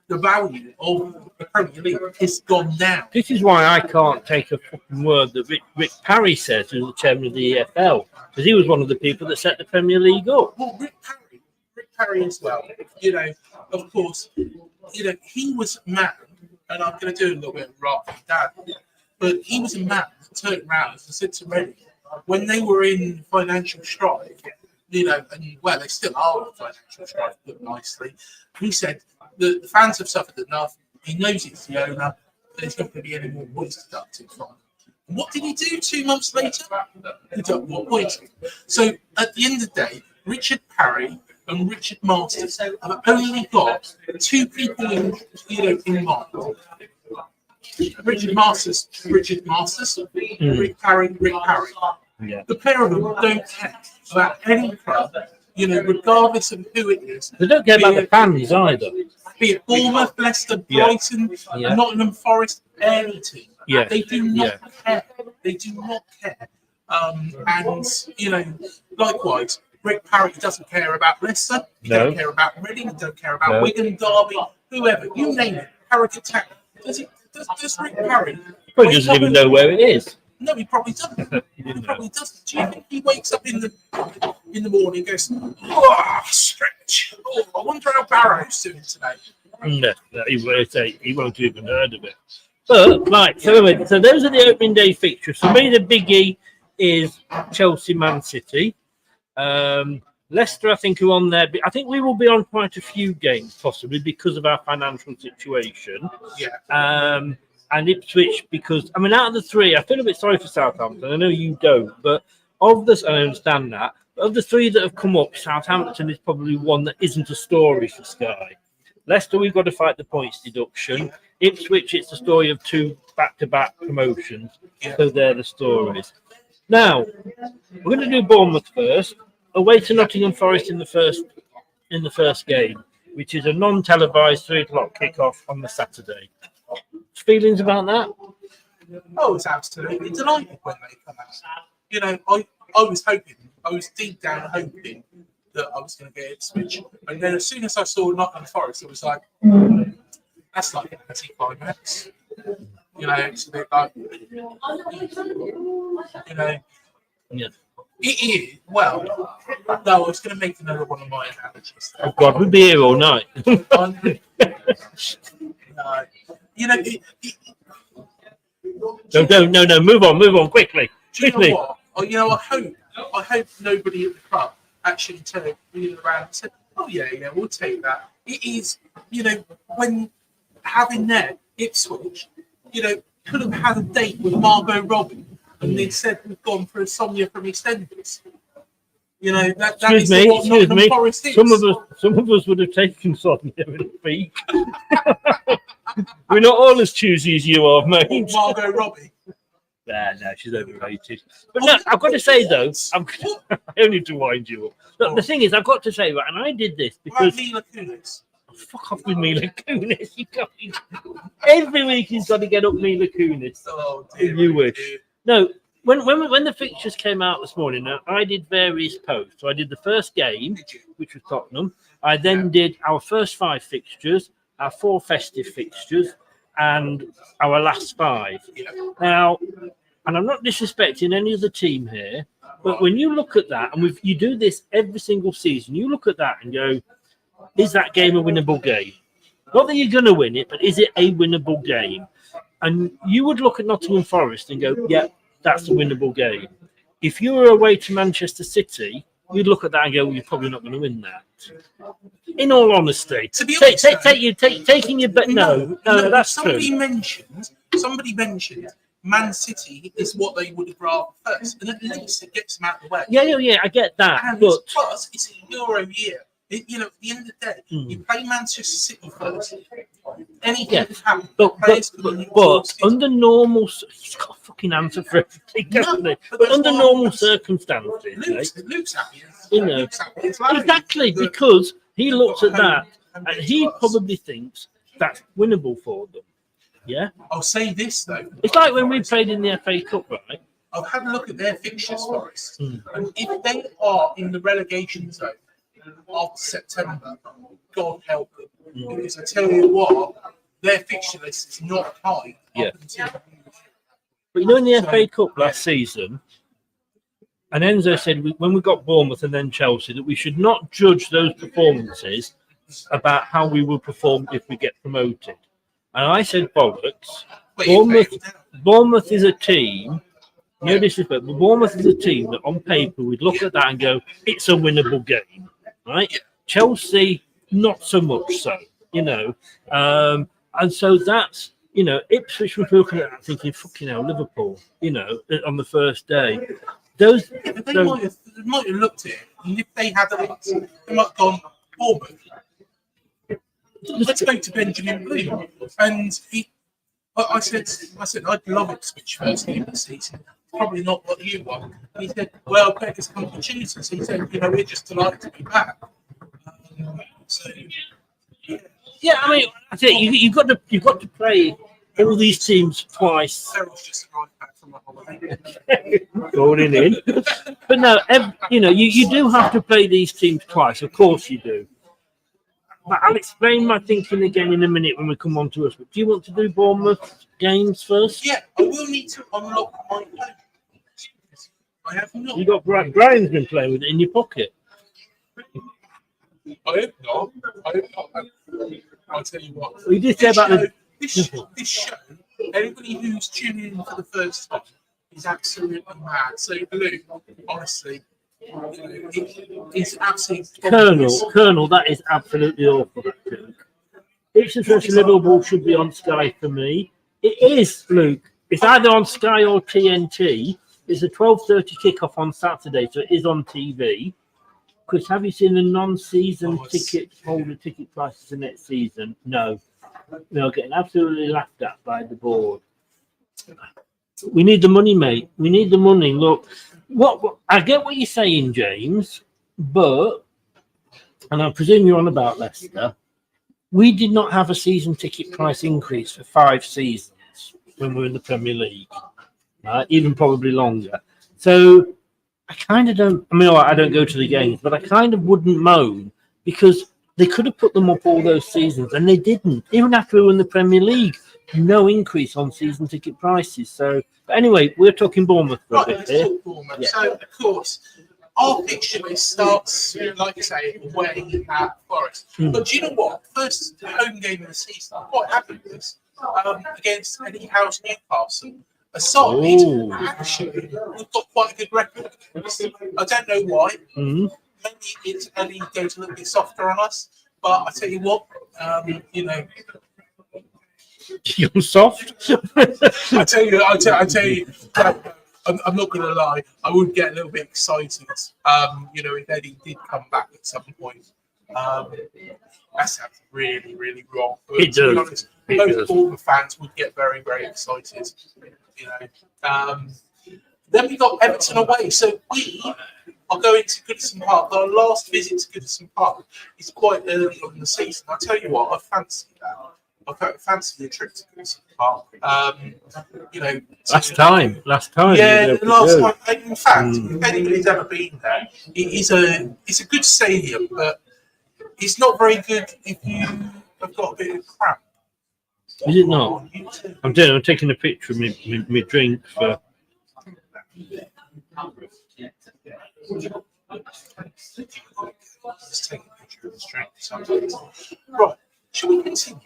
the value of the Premier League has gone down. This is why I can't take a fucking word that Rick Parry says, who's the chairman of the EFL, because he was one of the people that set the Premier League up. Well, Rick Parry as well. Of course, he was a man, and I'm going to do a little bit of rock dad, but he was a man that turned around and said to Reading, when they were in financial strife, and they still are in financial strife, but nicely. He said the fans have suffered enough. He knows it's the owner. There's not going to be any more points deducted from him. And what did he do 2 months later? He took more points. So at the end of the day, Richard Parry and Richard Masters have only got two people in mind. Richard Masters, Rick Parry. Yeah. The pair of them don't care about any club, regardless of who it is. They don't care about the fans either. Be it Bournemouth, Leicester, Brighton, Nottingham Forest, any team. Yeah. They do not care. They do not care. Likewise, Rick Parry doesn't care about Leicester. He don't care about Reading. He don't care about Wigan, Derby, whoever. You name it. Harrogate Town. Does Rick Parry? He doesn't even know where it is. No, he probably doesn't. He probably doesn't. Do you think he wakes up in the morning and goes, stretch. I wonder how Barrow's doing today. No, he won't even heard of it. But right, so those are the opening day fixtures. For me, the biggie is Chelsea, Man City. Leicester, I think, are on there. I think we will be on quite a few games, possibly because of our financial situation. Yeah. And Ipswich, because out of the three, I feel a bit sorry for Southampton. I know you don't, but of this, I understand that. But of the three that have come up, Southampton is probably one that isn't a story for Sky. Leicester, we've got to fight the points deduction. Ipswich, it's the story of two back-to-back promotions, so they're the stories. Now, we're going to do Bournemouth first. Away to Nottingham Forest in the first game, which is a non-televised 3:00 kickoff on the Saturday. Feelings about that? I was absolutely delighted when they come out. I was deep down hoping that I was going to get Ipswich. And then as soon as I saw Nottingham Forest, it was like, that's like an anti-climax. You know, it's a bit like, you know, Yeah. it is. Well, no, I was going to make another one of my analogies. Oh God, we'd be here all night. No, you know, No. Move on quickly. Do you know what? Oh, you know, I hope nobody at the club actually turned around and said, "Oh yeah, we'll take that." It is, you know, when having there Ipswich, you know, could have had a date with Margot Robbie, and they said we've gone for a Sonia from EastEnders. You know, that is what Nottingham Forest is. Some of us would have taken Sonia in a peak. We're not all as choosy as you are, mate. Margot Robbie. No, she's overrated. But no, I've got to say though, I only to wind you up. Look, the thing is, I've got to say, right, and I did this because Mila Kunis. Fuck off with Mila Kunis. Every week he's got to get up Mila Kunis. Oh, dear, you wish. Dear. No, when the fixtures came out this morning, I did various posts. So I did the first game, which was Tottenham. I then did our first 5 fixtures, our 4 festive fixtures, and our last 5. Now, and I'm not disrespecting any of the team here, but when you look at that, and you do this every single season, you look at that and go, is that game a winnable game? Not that you're going to win it, but is it a winnable game? And you would look at Nottingham Forest and go, yeah, that's a winnable game. If you were away to Manchester City, you'd look at that and go, well, you're probably not going to win that. In all honesty, to be honest, taking your bet. No, that's somebody true. Somebody mentioned Man City is what they would have rather first, and at least it gets them out of the way. Yeah, I get that. And but plus, it's a Euro year. You know, at the end of the day, you play Manchester City first. Anything can happen. But under normal, he's got a fucking answer for everything, doesn't he? But under normal circumstances, Luke's happy. You know, exactly, because he looks at that and he probably thinks that's winnable for them. Yeah. I'll say this though. It's like when we played in the FA Cup, right? I've had a look at their fixtures, Forest, and if they are in the relegation zone of September, God help them. Because I tell you what, their fixture list is not high. Yeah. But you know, in the FA Cup last season, and Enzo said when we got Bournemouth and then Chelsea that we should not judge those performances about how we will perform if we get promoted. And I said bollocks. Bournemouth is a team. No disrespect, but Bournemouth is a team that on paper we'd look at that and go, it's a winnable game, right? Chelsea, not so much so, you know. And so that's, you know, Ipswich was looking at that thinking, fucking hell, Liverpool, you know, on the first day. They might have looked at it, and if they had a they might have gone, Bournemouth. Let's go to Benjamin Bloom. And I said, I'd love Ipswich first game of the season. Probably not what you want. And he said, well, Becker's come to choose us. He said, you know, we're just delighted to be back. Yeah, I mean, that's it. You've got to play all these teams twice. Sarah's just arrived back from a holiday. Going in. But no, you know, you do have to play these teams twice. Of course you do. But I'll explain my thinking again in a minute when we come on to us. But do you want to do Bournemouth games first? Yeah, I will need to unlock my phone. I have not. You got Brian's been playing with it in your pocket. I hope not. I'll tell you what. We did say about this show. Everybody who's tuning in for the first time is absolutely mad. So, Luke, honestly, it's absolutely Colonel. That is absolutely awful. Ipswich versus Liverpool should be on Sky for me. It is, Luke. It's either on Sky or TNT. It's a 12:30 kickoff on Saturday, so it is on TV. Chris, have you seen the non-season ticket holder ticket prices for next season? No. They're getting absolutely laughed at by the board. We need the money, mate. We need the money. Look, what I get what you're saying, James, but, and I presume you're on about Leicester, we did not have a season ticket price increase for 5 seasons when we were in the Premier League, even probably longer. So I kind of don't. I mean, I don't go to the games, but I kind of wouldn't moan because they could have put them up all those seasons, and they didn't. Even after we won the Premier League, no increase on season ticket prices. So, but anyway, we're talking Bournemouth for a Right, bit let's here. talk Bournemouth. Yeah. So, of course, our fixture list starts, like I say, away at Forest. But do you know what? First home game of the season, I'm quite happy with this. Against Eddie Howe's Newcastle. Aside, actually, we've got quite a good record. I don't know why. Maybe it's Eddie goes a little bit softer on us. But I tell you what, you know. You're soft. I tell you. I'm not going to lie. I would get a little bit excited. You know, if Eddie did come back at some point. That sounds really, really wrong. But it to does. be honest, most Bournemouth fans would get very, very excited. You know. Then we got Everton away, so we are going to Goodison Park. Our last visit to Goodison Park is quite early on in the season. I tell you what, I fancy that. I fancy a trip to Goodison Park. You know, last time. Yeah, last time. In fact, if anybody's ever been there, it's a good stadium, but it's not very good if you have got a bit of crap. Is it not? I'm taking a picture of my drink for. Just take a picture of the drink. Right. Should we continue?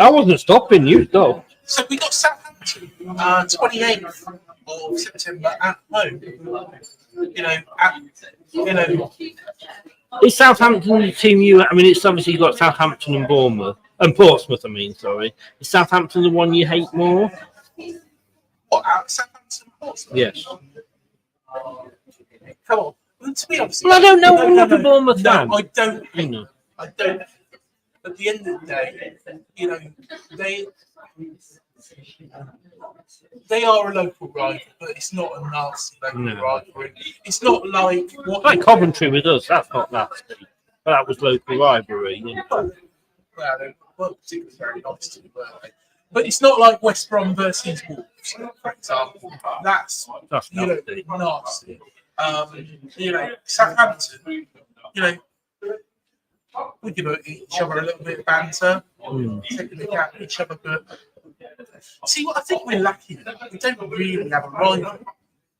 I wasn't stopping. You stopped. So we got Southampton, 28th of September at home. Is Southampton the team you? I mean, it's obviously you got Southampton and Bournemouth and Portsmouth. I mean, sorry, is Southampton the one you hate more? What, Southampton and Portsmouth? Yes. Come on. Well, to be honest, well, I don't know. I'm not a Bournemouth fan. I don't. I don't. At the end of the day, you know, they are a local rival, but it's not a nasty local rivalry. It's not like what like Coventry with us. That's not nasty. But that was local rivalry. You know? Well, they weren't particularly very nice to me, were they? But it's not like West Brom versus Wolves, for example. That's nasty. Nasty. You know, Southampton. You know. We give each other a little bit of banter, taking the gap at each other. But see, what I think we're lacking, we don't really have a rival.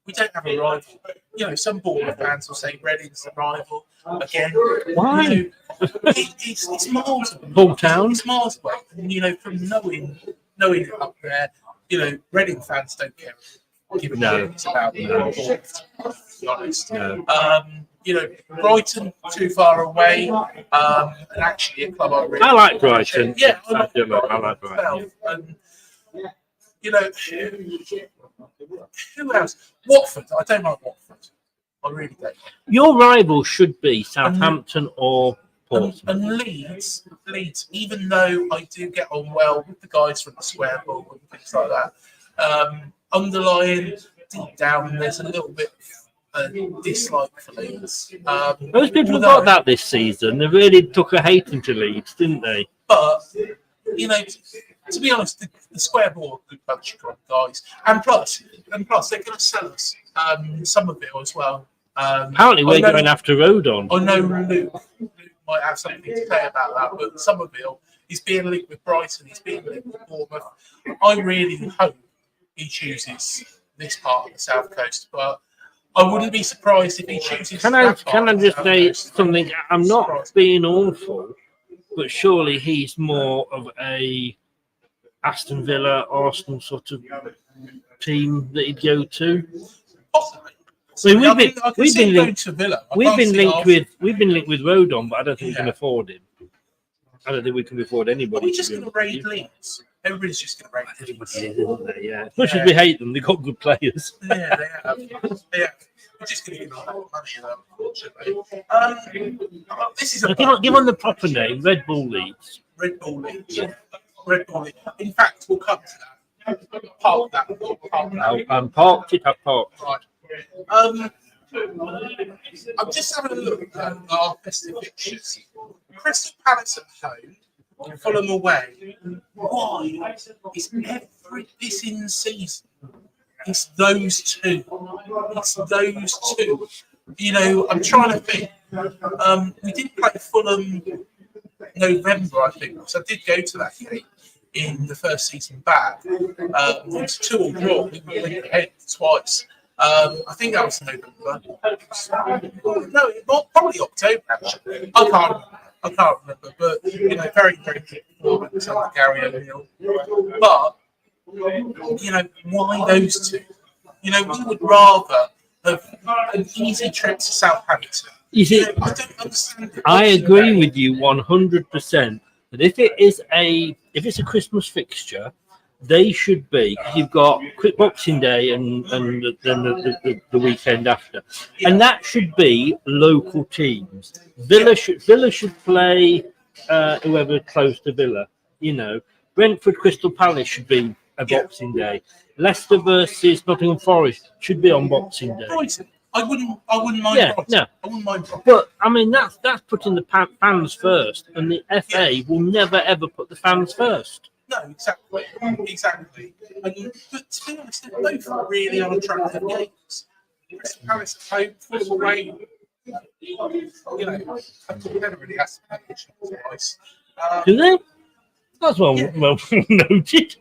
We don't have a rival. You know, some Bournemouth fans will say Reading's the rival. Again, why? You know, it's miles away. Balltown? It's miles away. And, you know, from knowing it up there, you know, Reading fans don't care. Give a shit about Bournemouth, to be honest. You know, Brighton too far away, and actually a club I really like Brighton. Yeah, I like Brighton. And you know, who else? Watford. I don't like Watford. I really don't. Your rival should be Southampton or Portsmouth. And Leeds. Even though I do get on well with the guys from the Square Ball and things like that, underlying deep down, there's a little bit. Dislike for Leeds. Most people got that this season. They really took a hating to Leeds, didn't they? But you know, to be honest, the Square Ball are a good bunch of guys, and plus, they're going to sell us Somerville as well. Apparently, we're going after Rodon. I know Luke might have something to say about that, but Somerville is being linked with Brighton. He's being linked with Bournemouth. I really hope he chooses this part of the South Coast, but. I wouldn't be surprised if he chooses. Can I just say something? I'm not being awful, but surely he's more of a Aston Villa, Arsenal sort of team that he'd go to. Possibly. I mean, we've been linked with Rodon, but I don't think we can afford him. I don't think we can afford anybody. Are we just going to raid Leeds? Everybody's just going to raid Leeds. Isn't they? Yeah. As much as we hate them, they've got good players. Yeah, they have. Yeah. We're just going to give them money, unfortunately. This is give them the proper name, Red Bull Leeds. Red Bull Leeds. Yeah. Red Bull Leeds. In fact, we'll come to that. Park that. I'm parked it up park. Right. I'm just having a look at our festive fixtures. Crystal Palace at home, Fulham away. Why is this in season? It's those two. It's those two. You know, I'm trying to think. We did play Fulham November, I think, because I did go to that game in the first season back. It was 2-2 draw. We went ahead twice. I think that was November. No, probably October, actually. I can't remember. But, you know, very, very good performance under Gary O'Neill. But, you know, why those two? You know, we would rather have an easy trip to Southampton. You see, I don't understand it. I agree with you 100% that if it's a Christmas fixture, they should be. You've got quick Boxing Day and then the weekend after, and that should be local teams. Villa should play whoever close to Villa. You know, Brentford Crystal Palace should be a Boxing Day. Leicester versus Nottingham Forest should be on Boxing Day. Brighton. I wouldn't mind. Yeah, Brighton. no. I wouldn't mind. Brighton. But I mean, that's putting the fans first, and the FA will never ever put the fans first. No, exactly. But to be honest, they're both really unattractive games. Crystal Palace at home, Fulham away. You know, they don't really have to pay twice. Do they? That's well noted.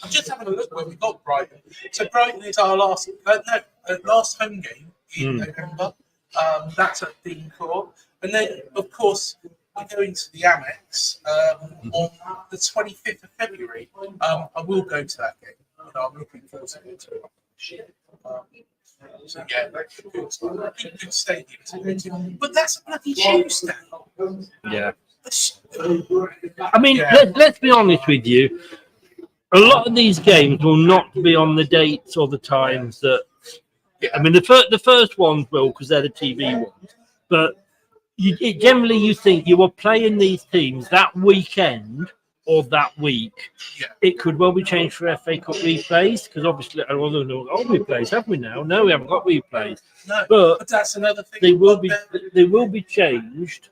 I'm just having a look where we got Brighton. So Brighton is our last home game in November. That's at Dean Court, and then of course we go into the Amex on the 25th of February. I will go to that game. You know, I'm looking forward to it. So yeah, good stadium to go to. But that's a bloody Tuesday. Yeah. I mean, let's be honest with you. A lot of these games will not be on the dates or the times that. I mean, the first ones will because they're the TV ones. But generally, you think you are playing these teams that weekend or that week. Yeah. It could well be changed for FA Cup replays because obviously, I don't know all replays have we now? No, we haven't got replays. No, but that's another thing. They will be changed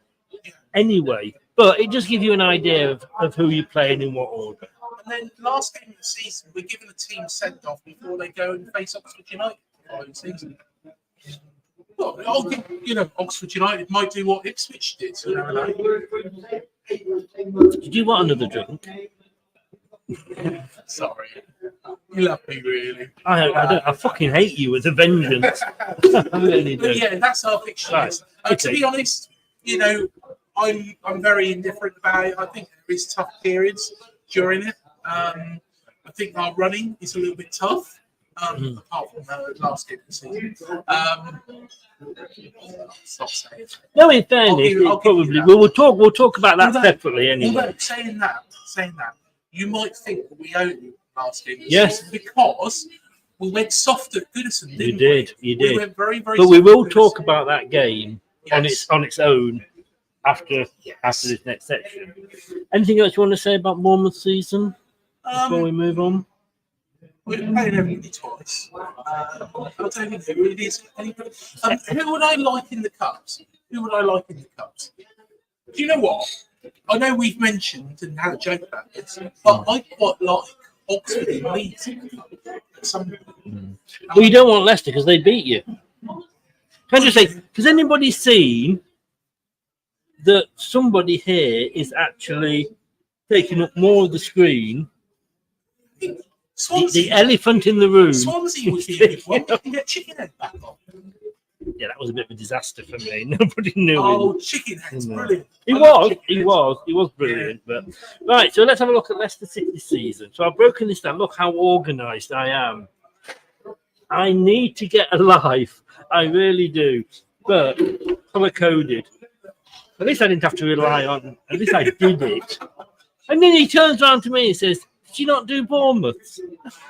anyway. But it just gives you an idea of who you're playing in what order. And then last game of the season, we're giving the team sent off before they go and face Oxford United the following season. Well, Oxford United might do what Ipswich did. You know. Did you want another drink? Sorry, you love me really. I fucking hate you with a vengeance. I really do. But yeah, that's our fixture list. Okay. To be honest, you know, I'm very indifferent about it. I think there is tough periods during it. I think our running is a little bit tough, apart from the last game of the season. Stop saying it. No, in fairness, we'll talk about that separately anyway. Although saying that, you might think that we owned last game. Yes, because we went soft at Goodison. You did. We went very, very. But we will talk about that game on its own after this next section. Anything else you want to say about Bournemouth's season before we move on? We're playing everybody twice. I don't think there really is anybody. Who would I like in the cups? Do you know what? I know we've mentioned and had a joke about this, but I quite like Oxford and Leeds. Well, you don't want Leicester because they beat you. Can I just say, has anybody seen that somebody here is actually taking up more of the screen? Swansea. The elephant in the room. Swansea would be a good one. We can get Chickenhead back on. Yeah, that was a bit of a disaster for me. Nobody knew him. Oh, Chickenhead's brilliant. He was brilliant. But right, so let's have a look at Leicester City's season. So I've broken this down. Look how organised I am. I need to get a life. I really do. But colour-coded. At least I didn't have to rely on. At least I did it. And then he turns around to me and says, "Did you not do Bournemouth?"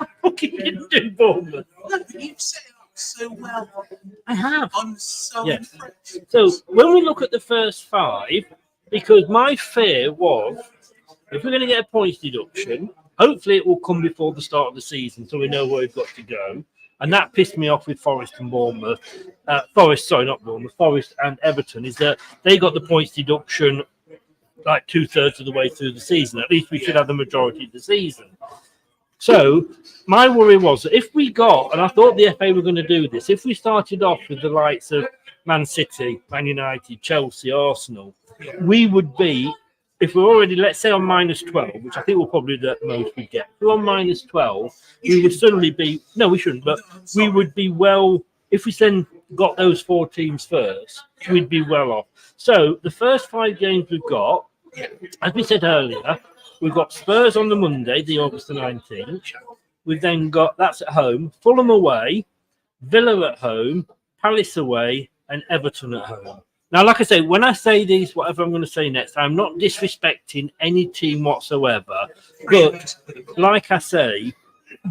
I fucking didn't do Bournemouth. No, but you've set it up so well. I have. I'm so impressed. So when we look at the first five, because my fear was, if we're going to get a points deduction, hopefully it will come before the start of the season so we know where we've got to go. And that pissed me off with Forest and Bournemouth. Forest and Everton, is that they got the points deduction like 2/3 of the way through the season. At least we should have the majority of the season. So my worry was that if we got, and I thought the FA were going to do this, if we started off with the likes of Man City, Man United, Chelsea, Arsenal, we would be, if we're already, let's say, on -12, which I think we'll probably do at most we get, if we're on -12, we would suddenly be, no, we shouldn't, but we would be well, if we then got those 4 teams first, we'd be well off. So the first 5 games we've got, as we said earlier, we've got Spurs on the Monday, the August the 19th. We've then got, that's at home, Fulham away, Villa at home, Palace away, and Everton at home. Now, like I say, when I say these, whatever I'm going to say next, I'm not disrespecting any team whatsoever. But like I say,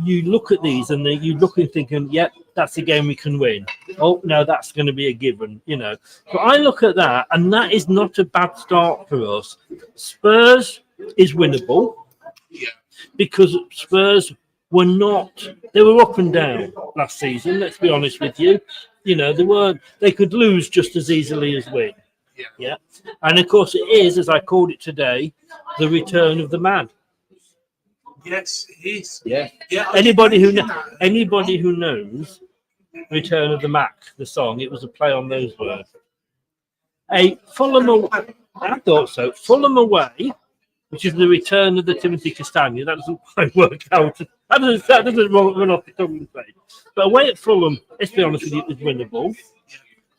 you look at these and you look and thinking, yep, that's a game we can win. Oh, no, that's going to be a given, you know. But I look at that, and that is not a bad start for us. Spurs is winnable because Spurs were not, they were up and down last season, let's be honest with you. You know, they could lose just as easily as win. Yeah. And of course, it is, as I called it today, the return of the man. Yes, it is. Yeah. Anybody who knows Return of the Mac, the song, it was a play on those words. Fulham away, I thought so. Fulham away, which is the return of the Timothy Castagna. That doesn't quite work out. That doesn't run off the tongue of the page. But away at Fulham, let's be honest with you, is winnable.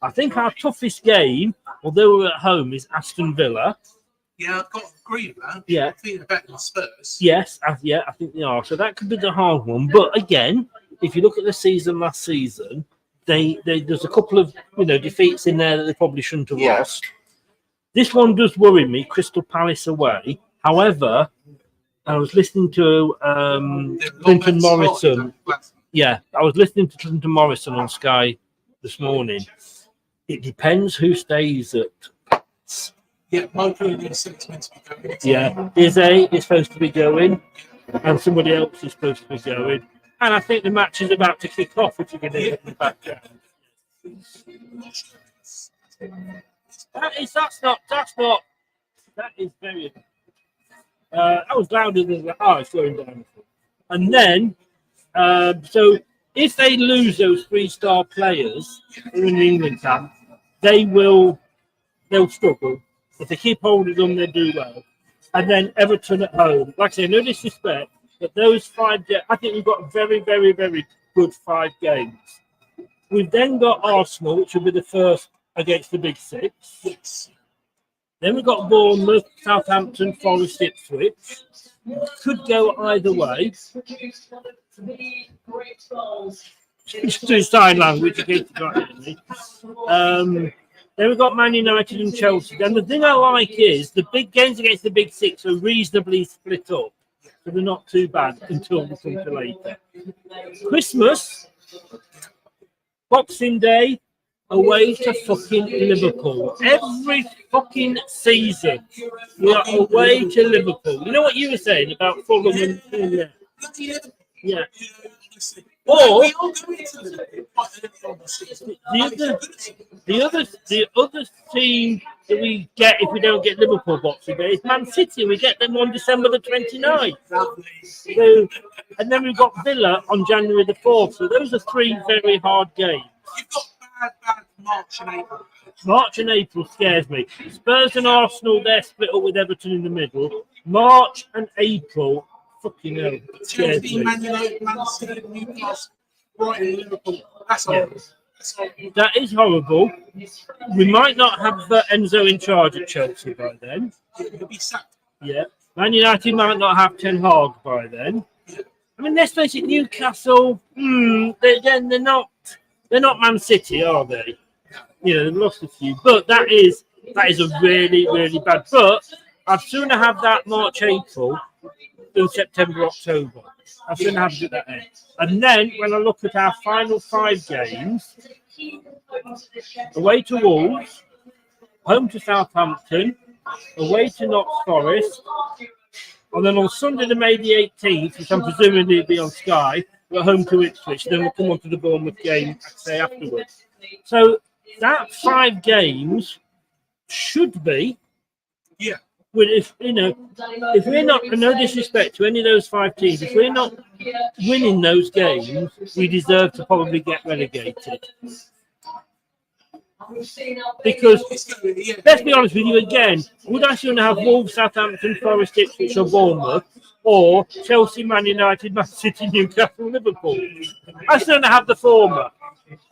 I think our toughest game, although we're at home, is Aston Villa. Yeah, I've got to agree with that. Yeah. I think they're better than Spurs. Yes, I think they are. So that could be the hard one. But again, if you look at the season last season, there's a couple of defeats in there that they probably shouldn't have lost. This one does worry me, Crystal Palace away. However, I was listening to Clinton Morrison. Yeah, I was listening to Clinton Morrison on Sky this morning. It depends who stays at. Yeah, Michael is meant to be going. Yeah, Izzy is supposed to be going, and somebody else is supposed to be going. And I think the match is about to kick off, if you can hear it in the background. That is very. That was louder than the it's going down. And then, so if they lose those 3-star players who are in the England camp, they'll struggle. If they keep holding them, they do well. And then Everton at home. Like I say, no disrespect, but those 5 games, I think we've got very, very, very good 5 games. We've then got Arsenal, which will be the first against the Big 6. Yes. Then we've got Bournemouth, Southampton, Forest, Ipswich. Could go either way. Just do sign language against the Then we've got Man United and Chelsea. And the thing I like is the big games against the Big 6 are reasonably split up. So they're not too bad until we come to later. Christmas, Boxing Day, away to fucking Liverpool. Every fucking season, we are away to Liverpool. You know what you were saying about Fulham and yeah. Or the other team that we get if we don't get Liverpool Boxing Day is Man City. We get them on December the 29th. So, and then we've got Villa on January the 4th. So those are 3 very hard games. You've got bad March and April. March and April scares me. Spurs and Arsenal, they're split up with Everton in the middle. March and April, fucking hell, scares me. Man United, Man City, Newcastle, Brighton, Liverpool. That's horrible. That is horrible. We might not have Enzo in charge at Chelsea by then. He'll be sacked. Yeah. Man United might not have Ten Hag by then. I mean, let's face it, Newcastle, they're not Man City, are they? They've lost a few. But that is a really, really bad. But I'd sooner have that March, April than September, October. I'd sooner have to do that then. And then when I look at our final 5 games, away to Wolves, home to Southampton, away to Knox Forest, and then on Sunday, the May the 18th, which I'm presuming will be on Sky, we're home to Ipswich. Then we'll come on to the Bournemouth game, I'd say, afterwards. So that 5 games should be if if we're not, no disrespect to any of those 5 teams, if we're not winning those games, we deserve to probably get relegated. Because let's be honest with you again, would I sooner have Wolves, Southampton, Forest, Ipswich, or Bournemouth, or Chelsea, Man United, Man City, Newcastle, Liverpool? I sooner have the former.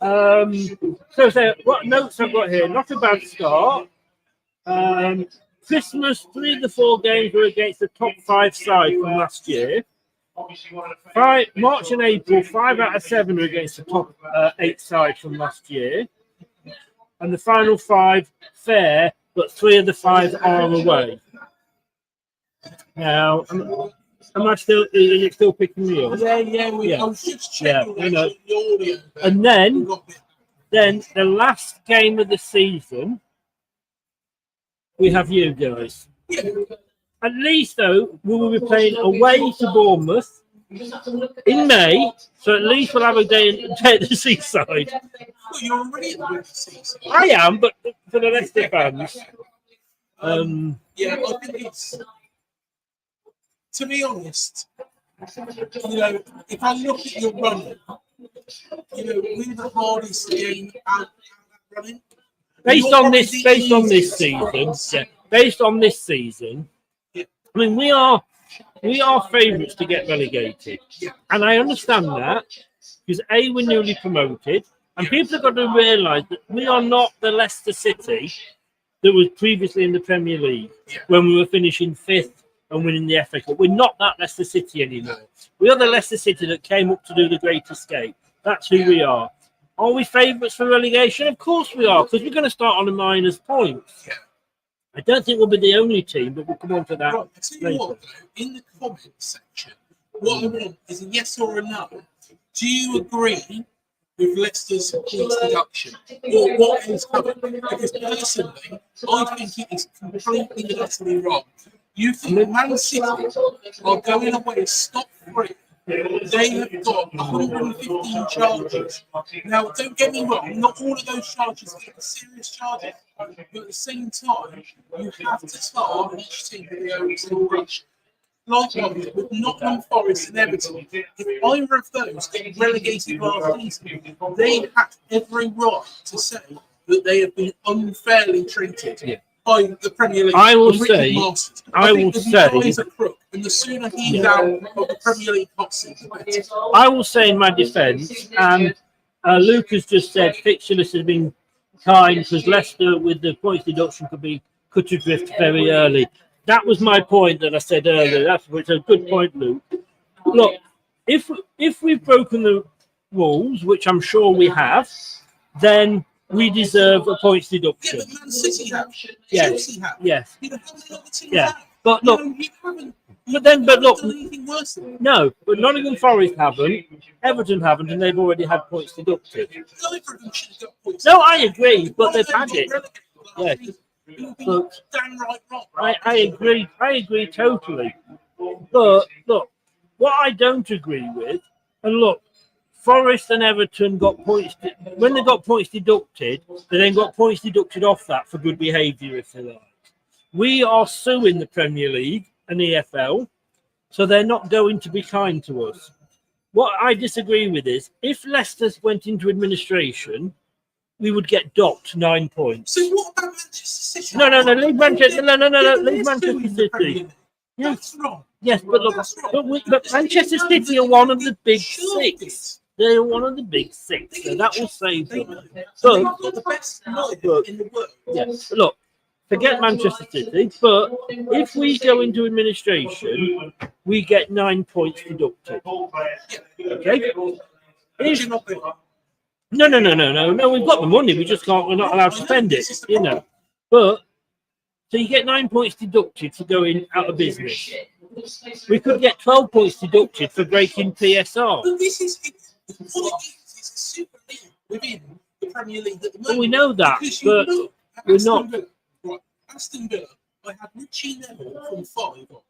So what notes I've got here? Not a bad start. Christmas, 3 of the 4 games were against the top 5 side from last year. March and April, 5 out of 7 were against the top 8 side from last year. And the final 5 fair, but 3 of the 5 are away. Now, am I still? Is it still picking me up? Yeah. I was just checking the audio. And then the last game of the season, we have you guys. Yeah. At least though, we will be playing away to Bournemouth in May, so at least we'll have a day at the seaside. Well, you're already at the seaside. I am, but for the Leicester fans. Yeah, I think it's, to be honest, if I look at your running, we're the hardest game out running. Based on this season, I mean, we are favourites to get relegated, and I understand that because we're newly promoted, and people have got to realise that we are not the Leicester City that was previously in the Premier League when we were finishing 5th and winning the FA Cup. We're not that Leicester City anymore. We are the Leicester City that came up to do the Great Escape. That's who we are. Are we favourites for relegation? Of course we are, because we're going to start on the minus points. Yeah. I don't think we'll be the only team, but we'll come on to that. Right, I tell you what, though, in the comments section, what I want is a yes or a no. Do you agree with Leicester's points deduction, or what is covered? Because personally, I think it is completely and utterly wrong. You think Man City are going away scot-free. They have got 115 charges. Now, don't get me wrong, not all of those charges are serious charges, but at the same time, you have to target each team with their own celebration. Likewise, with Nottingham Forest and Everton, if either of those get relegated last season, they have every right to say that they have been unfairly treated by the Premier League. I will say, and the sooner he's out of the Premier League hot seat, the better. I will say in my defence, and Lucas just said fixture list has been kind because Leicester with the points deduction could adrift very early. That was my point that I said earlier. That's a good point, Luke. Look, if we've broken the rules, which I'm sure we have, then we deserve a points deduction. Yeah, but Man City have. Yes. Chelsea have. Yes. How many other teams have? But look, no, but Nottingham Forest haven't, Everton haven't, and they've already had points deducted. No, I agree, but they've had it. Yes. But I agree totally. But look, what I don't agree with, and look, Forest and Everton got points when they got points deducted. They then got points deducted off that for good behaviour, if they like. We are suing the Premier League and EFL, so they're not going to be kind to us. What I disagree with is if Leicester went into administration, we would get docked 9 points. So what about Manchester City? No, leave Manchester. No, leave Manchester City. That's wrong. Yes, but look, but Manchester City are one of the big 6. They're one of the big 6, so that will save them. So they've got the best manager in the world. Yes, look, forget Manchester City, but if we go into administration, we get 9 points deducted. Okay? No, we've got the money, we just can't, we're not allowed to spend it, But, so you get 9 points deducted for going out of business. We could get 12 points deducted for breaking PSR. But this is, what it is a super league within the Premier League at the moment. Well, we know that, but we're not. Right, Aston Villa, I had Richie Neville from 5 on.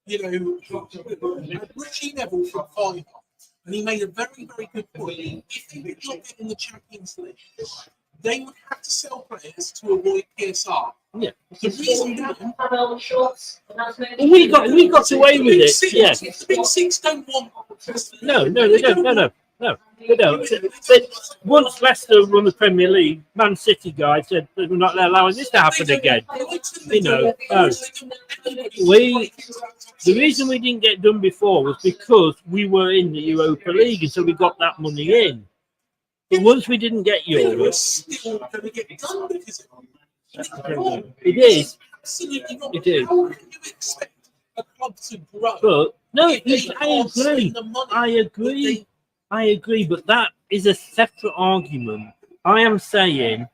I had Richie Neville from 5 on. And he made a very, very good point. If they did not get in the Champions League, they would have to sell players to avoid PSR. Yeah. The reason being, we got away with it. Yeah. The big six don't want. No, they don't. No. They don't. Once Leicester won the Premier League, Man City guy said we're not allowing this to happen again. The reason we didn't get done before was because we were in the Europa League, and so we got that money in. But once we didn't get Europe, still going to get done because it is. Absolutely not. It is. How can you expect a club to grow? But no, if they can't spend the money I agree, but that is a separate argument. I am saying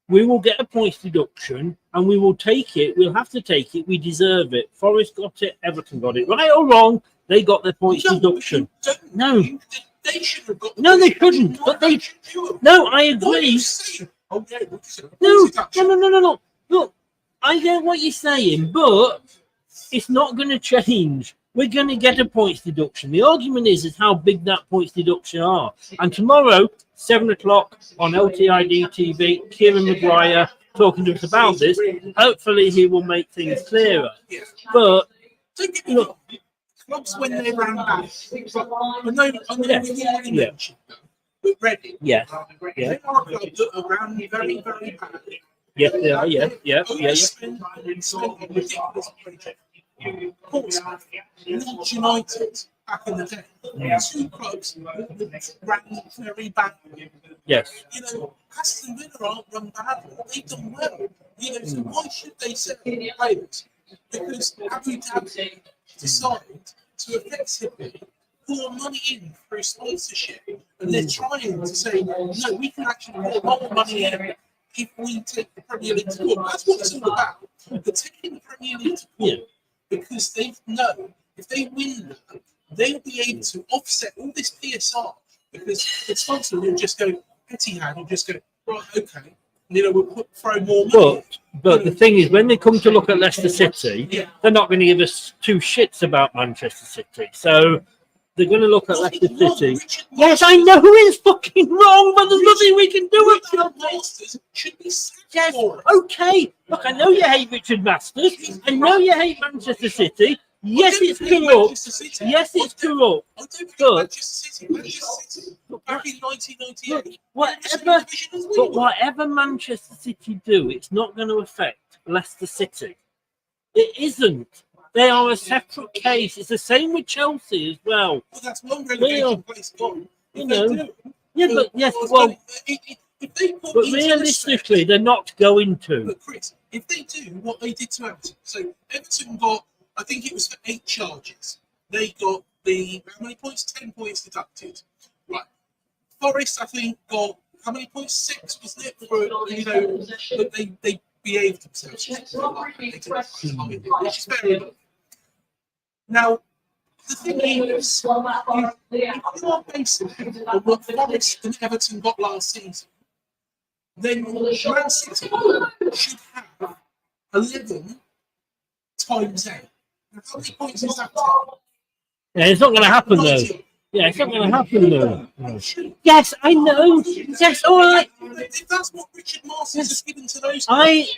we will get a points deduction and we will take it. We'll have to take it. We deserve it. Forest got it. Everton got it. Right or wrong, they got their points deduction. No. They should have got. No, they couldn't. But they. No, I agree. No. Look, I get what you're saying, but it's not going to change. We're going to get a points deduction. The argument is how big that points deduction are. And tomorrow, 7 o'clock on LTID TV, Kieran Maguire talking to us about this. Hopefully, he will make things clearer. But look, clubs when they ran back. I know we've already mentioned them. We're ready. Yeah. They are a club that are ran very, very badly. Yes, they are. Yeah. Spend ridiculous project. Portsmouth, Leeds United back in the day, two clubs that ran very badly. Yes. You know, Aston Villa aren't run badly. They've done well. You know, so why should they sell the players? Because Abu Dhabi decided to effectively pour money in through sponsorship, and they're trying to say, no, we can actually pour more money in if we take the Premier League to court. That's what it's all about. They're taking the Premier League to court. Because they know if they win that, they'll be able to offset all this PSR. Because the sponsor will just go, Etihad will just go, right, okay, you know, we'll throw more money. But the thing is, when they come to look at Leicester City, they're not going to give us two shits about Manchester City. So they're going to look at Leicester City. Yes, I know it's fucking wrong, but there's nothing we can do about it. Yes, okay. Look, I know you hate Richard Masters. I know you hate Manchester City. Yes, it's corrupt. Yes, it's corrupt. But back in 1998, whatever Manchester City do, it's not going to affect Leicester City. It isn't. They are a separate case. It's the same with Chelsea as well. Well, that's one relegation place gone. You know. But realistically, they're not going to. But Chris, if they do what they did to Everton, so Everton got, I think it was for 8 charges. They got how many points? 10 points deducted. Right. Forest, I think, got how many points? 6, wasn't it? For, you know, but they behaved themselves. Which is fair enough. Now, the thing is, if you are basing on what Forest and Everton got last season, then Man City should have 11 times 8. Now, how many points is that? Yeah, it's not going to happen though. Yeah, it's not going to happen though. Yes, I know. Yes, all right. If that's what Richard Masters has given to those, I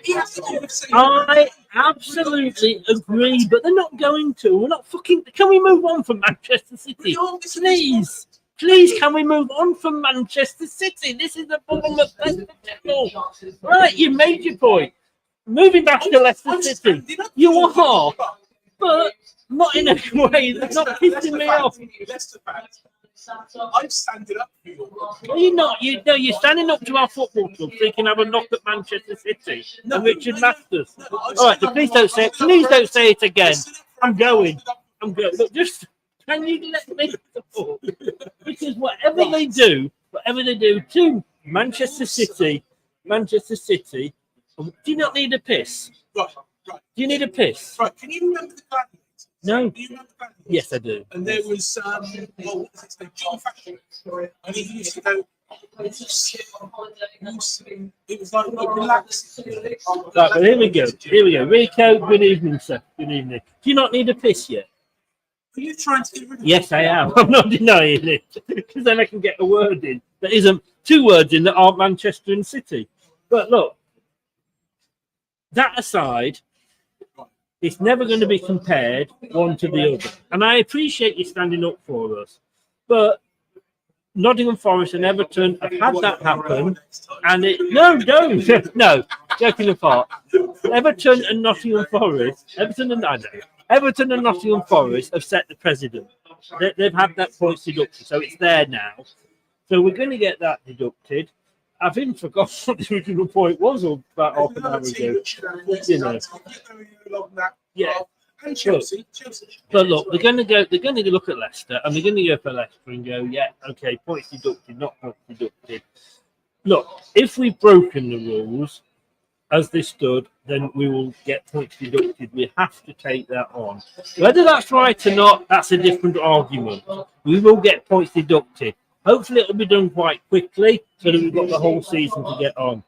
absolutely agree, but they're not going to. We're not fucking. Can we move on from Manchester City, please? Please, can we move on from Manchester City? This is the Bournemouth Leicester. Right, you made your point. Moving back to Leicester City, you are, but not in a way that's not pissing me off. I'm standing up for you. No, you're not. You're standing up to our football club so you can have a knock at Manchester City and Richard Masters. All right, so please don't say it. Please don't say it again. I'm going. Look, just can you let me talk? Because whatever they do to Manchester City, do you not need a piss? Right. Do you need a piss? Right. Can you remember the Gladiators? No. Do you remember the Gladiators? Yes, I do. And there was, what was his name? John Fashion. And he used to go, it was like a relaxed. Right, well, here we go. Rico, good evening, sir. Good evening. Do you not need a piss yet? Are you trying to get rid of it? Yes, I am. I'm not denying it. Because then I can get a word in. There isn't 2 words in that aren't Manchester and City. But look, that aside, it's never going to be compared one to the other. And I appreciate you standing up for us. But Nottingham Forest and Everton have had that happen. And no, don't. No, joking apart. Everton and Nottingham Forest, Everton and Nottingham Forest have set the precedent. They've had that points deduction, so it's there now. So we're going to get that deducted. I've even forgotten what the original point was about half an hour ago. You know. Yeah. And Chelsea. But look, they're going to look at Leicester, and they're going to go for Leicester and go, yeah, okay, points deducted, not points deducted. Look, if we've broken the rules as they stood, then we will get points deducted. We have to take that on. Whether that's right or not, that's a different argument. We will get points deducted. Hopefully, it'll be done quite quickly so that we've got the whole season to get on.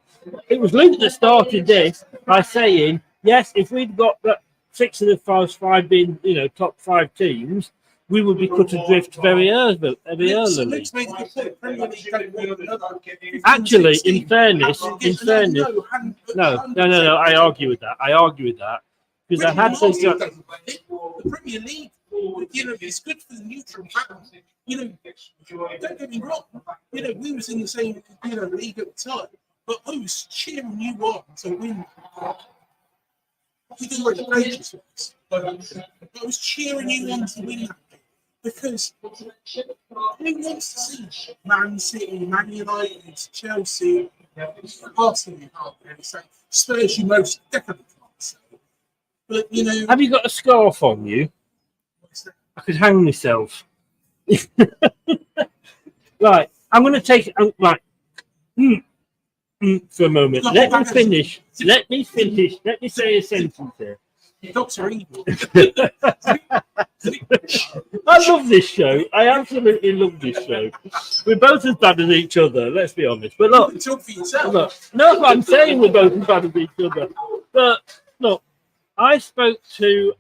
It was Luke that started this by saying, yes, if we'd got that 6 of the first 5 being, top 5 teams, we would be cut adrift very early. Actually, in fairness, no, I argue with that. Because I had some. The Premier League, it's good for the neutral fan. Don't get me wrong. We was in the same, league at the time, but I was cheering you on to win. I was cheering you on to win that game because who wants to see Man City, Man United, Chelsea, Arsenal? Spurs, you most definitely can't say. But have you got a scarf on you? I could hang myself. Right, I'm going to take it. Right. For a moment. Let me finish. Let me say a sentence here. Doctor Evil. I love this show. I absolutely love this show. We're both as bad as each other, let's be honest. But look, no, I'm saying we're both as bad as each other. But look, I spoke to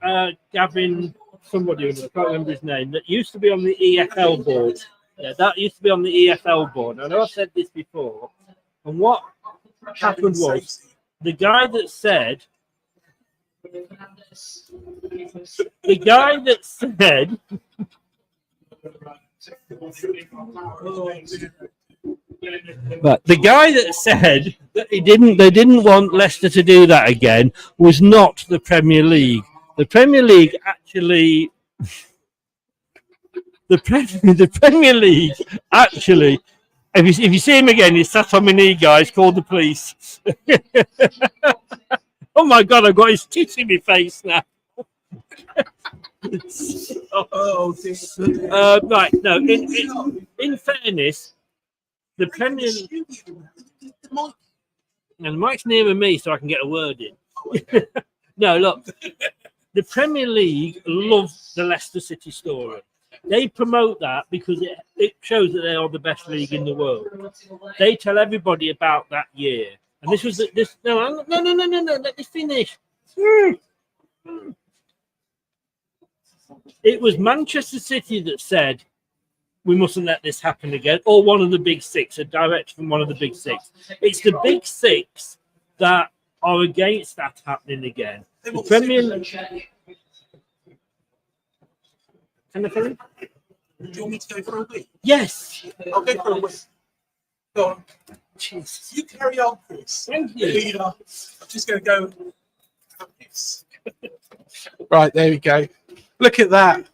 Gavin, somebody, I can't remember his name, that used to be on the EFL board. Yeah, that used to be on the EFL board. I know I've said this before. And what happened was the guy that said that they didn't want Leicester to do that again was not the Premier League. The Premier League actually if you see him again, he's sat on my knee, guys. Call the police. Oh my God, I've got his tits in my face now. Right, no. In fairness, the Premier League, and the mic's nearer me, so I can get a word in. No, look, the Premier League loves the Leicester City story. They promote that because it shows that they are the best league in the world. They tell everybody about that year. And this was this. No, let me finish. It was Manchester City that said we mustn't let this happen again, or one of the big 6, a director from one of the big 6. It's the big 6 that are against that happening again. The Premier League. Can I tell you? Do you want me to go for a week? Yes. I'll go for a week. Go on. Jesus. You carry on, Chris. Thank you. I'm just going to go. Right, there we go. Look at that.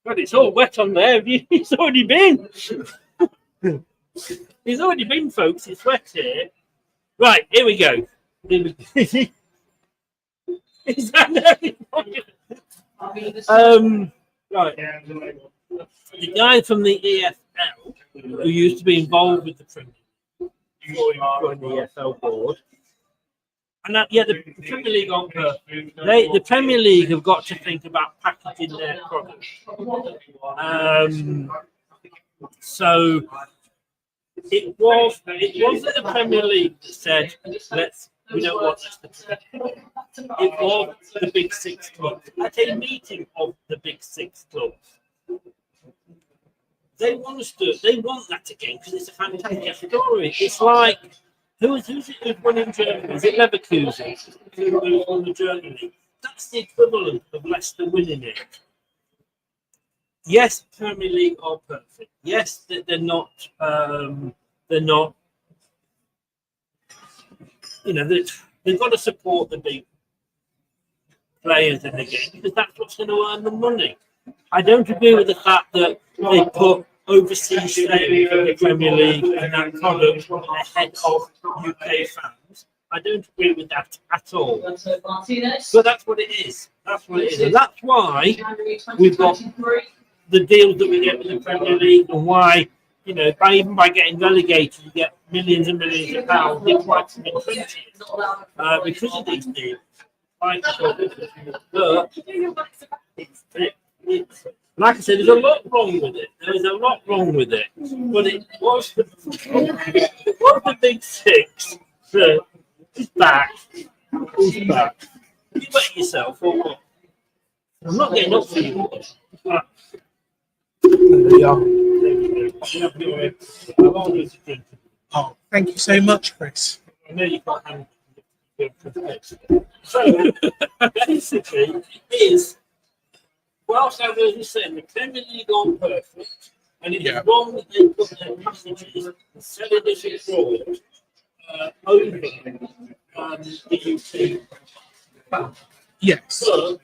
God, it's all wet on there. It's already been. It's already been, folks. It's wet here. Right, here we go. Is that right. The guy from the EFL who used to be involved with the Premier League joined the EFL board. And the Premier League aren't perfect. The Premier League have got to think about packaging their product. So it was the Premier League that said, we don't want this to happen. It was the Big 6 clubs at a meeting of the Big 6 clubs. They want that again because it's a fantastic story. It's like Who's it won in Germany? Is it Leverkusen? Who won the Germany? That's the equivalent of Leicester winning it. Yes, Premier League are perfect. Yes, they're not. They're not. You know, they've got to support the big players in the game because that's what's going to earn them money. I don't agree with the fact that they put overseas sales in the Premier League and that product ahead of UK fans. I don't agree with that at all. But that's what it is. That's what it is. And that's why we've got the deals that we get with the Premier League and why, you know, even by getting relegated, you get millions and millions of pounds in like in 20 because of these deals. But like I said, there's a lot wrong with it. There's a lot wrong with it. But it was the big six that is back. Who's back? You wet yourself or what? I'm not getting up for you. Oh, thank you so much, Chris. I know you can't handle it. So basically, it is. Whilst I was saying the Premier League aren't perfect, and it is wrong that they put their passages and selling this abroad over the UK. Yes. But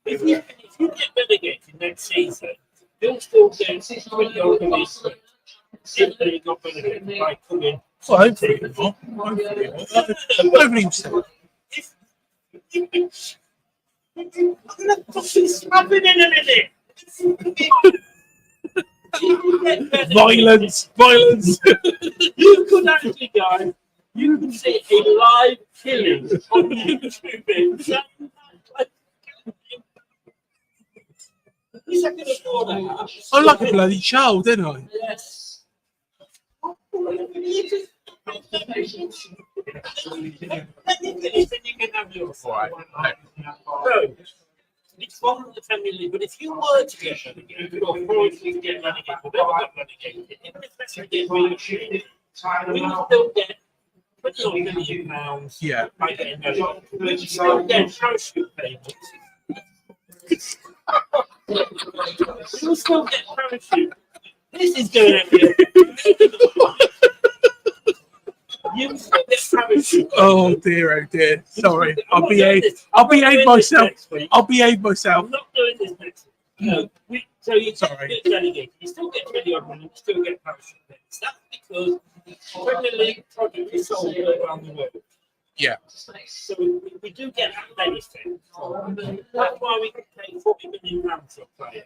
if you get relegated next season, you'll still get 20 odd million. If they got relegated by coming. Well, hopefully not. Hopefully so. I'm gonna fucking slap it in a minute. Violence. You could actually, guys, you could see a live killing on YouTube. I'm like a bloody child, didn't I? Yes. It's one of the Premier League, but if you were to get relegated, or to get relegated, or never got relegated, even if that's a get relegated, we will still get £20 million by getting relegated. We still get parachute payments. We will still get parachute. This is going to be. You still get parachute. Oh dear. Sorry, I'll behave myself. I'll behave myself. I'm not doing this next week. No, so you get relegated. You still get 20 odd million, you still get parachute payments. That's because the Premier League product is sold around the world. Yeah. So we do get that benefit. That's why we can pay £40 million to a player.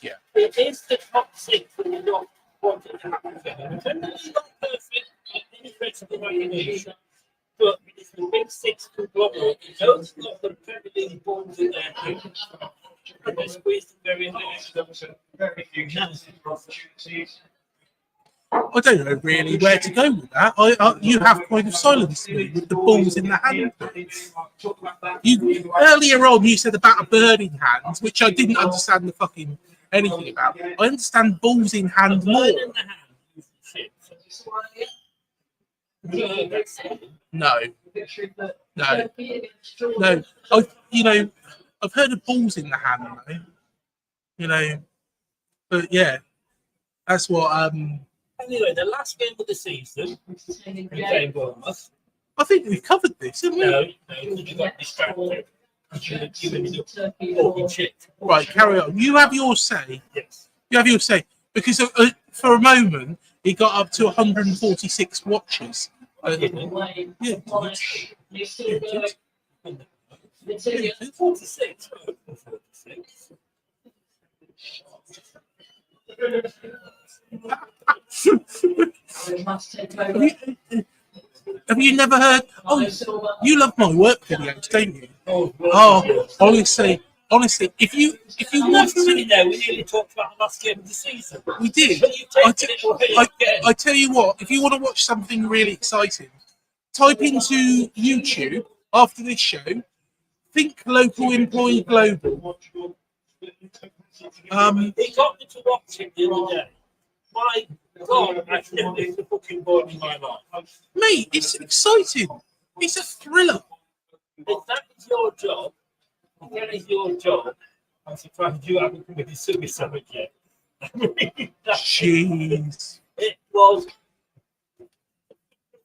Yeah. It is the top six that we don't want it to happen for him. The Premier League not perfect, any threats of the regulation. But it's the big six conglomerate. Those got the Premier League boards in their hands. And they squeeze them very hard. Very few chances for opportunities. I don't know really where to go with that. You have kind of silenced me with the balls in the hand. Earlier on, you said about a bird in hand, which I didn't understand the fucking anything about. I understand balls in hand more. No. I've heard of balls in the hand, though. But yeah, that's what. Anyway, the last game of the season, against Bournemouth. I think we've covered this, haven't we? No, you got distracted. Right, carry on. You have your say. Yes. You have your say. Because for a moment, he got up to 146 watches. Yeah. 46. Have you never heard? Oh, you love my work videos, don't you? Oh, honestly, if you want to, we nearly talked about the last game of the season. We did. I tell you what, if you want to watch something really exciting, type into YouTube after this show. Think local employee global. He got me to watch it the other day. My God, I think it's the fucking board in my life. Mate, it's exciting. It's a thriller. If that is your job, I'm surprised you haven't committed suicide yet. Jeez. It was.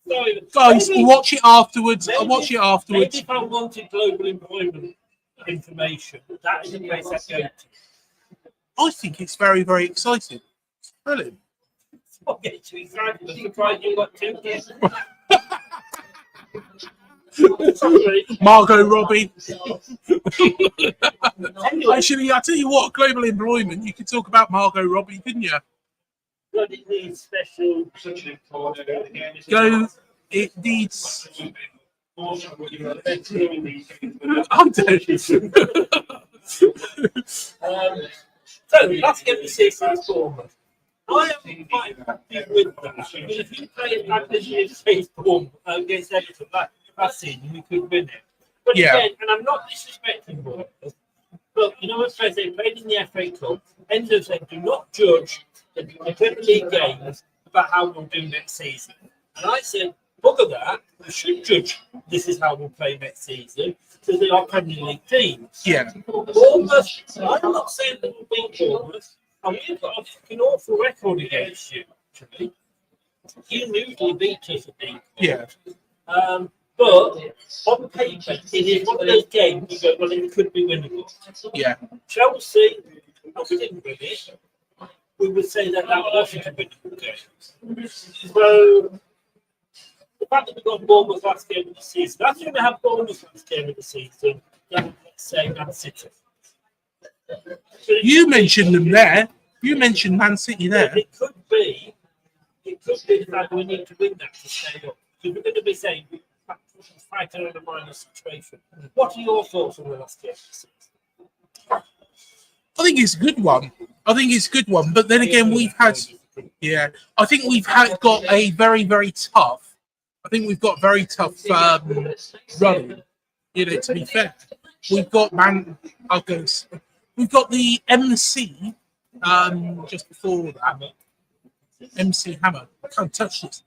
Sorry, Guys, maybe- watch it afterwards. I'll watch it afterwards. Maybe if I wanted global employment information, that is the place I'd go to. I think it's very, very exciting. It's brilliant. I'll get too excited. I'm surprised you got 2 kids. Margot Robbie. Anyway, Actually, I tell you what, global employment, you could talk about Margot Robbie, couldn't you? God, it needs special. Go, it needs. I'm dead. So let's get the season forward. I am quite happy with that. I mean, if you play it like this year's form against Everton last season, we could win it. But Yeah. again, and I'm not disrespecting Bournemouth, but you know what they played in the FA Cup. Enzo said, do not judge the Premier League games about how we'll do next season. And I said, bugger that, we should judge this is how we'll play next season, because they are Premier League teams. Yeah. Bournemouth, I'm not saying that we'll beat Bournemouth, and we've got a fucking awful record against you, actually. You usually beat us at the Yeah. but on paper, it is one of those games you go, well, it could be winnable. Yeah. Chelsea, if we didn't win it, we would say that wasn't a winnable game. So, the fact that we got Bournemouth last game of the season, that's when we have Bournemouth last game of the season, then let's say Man City. You mentioned them there. You mentioned Man City there. It could be the fact that we need to win that to stay up. Because we're going to be saying, fighting on a minor situation. What are your thoughts on the last game of the season? I think it's a good one. But then again, we've had, I think we've got a very, very tough. I think we've got very tough running. To be fair, we've got we've got the MC just before that. MC Hammer. I can't touch this.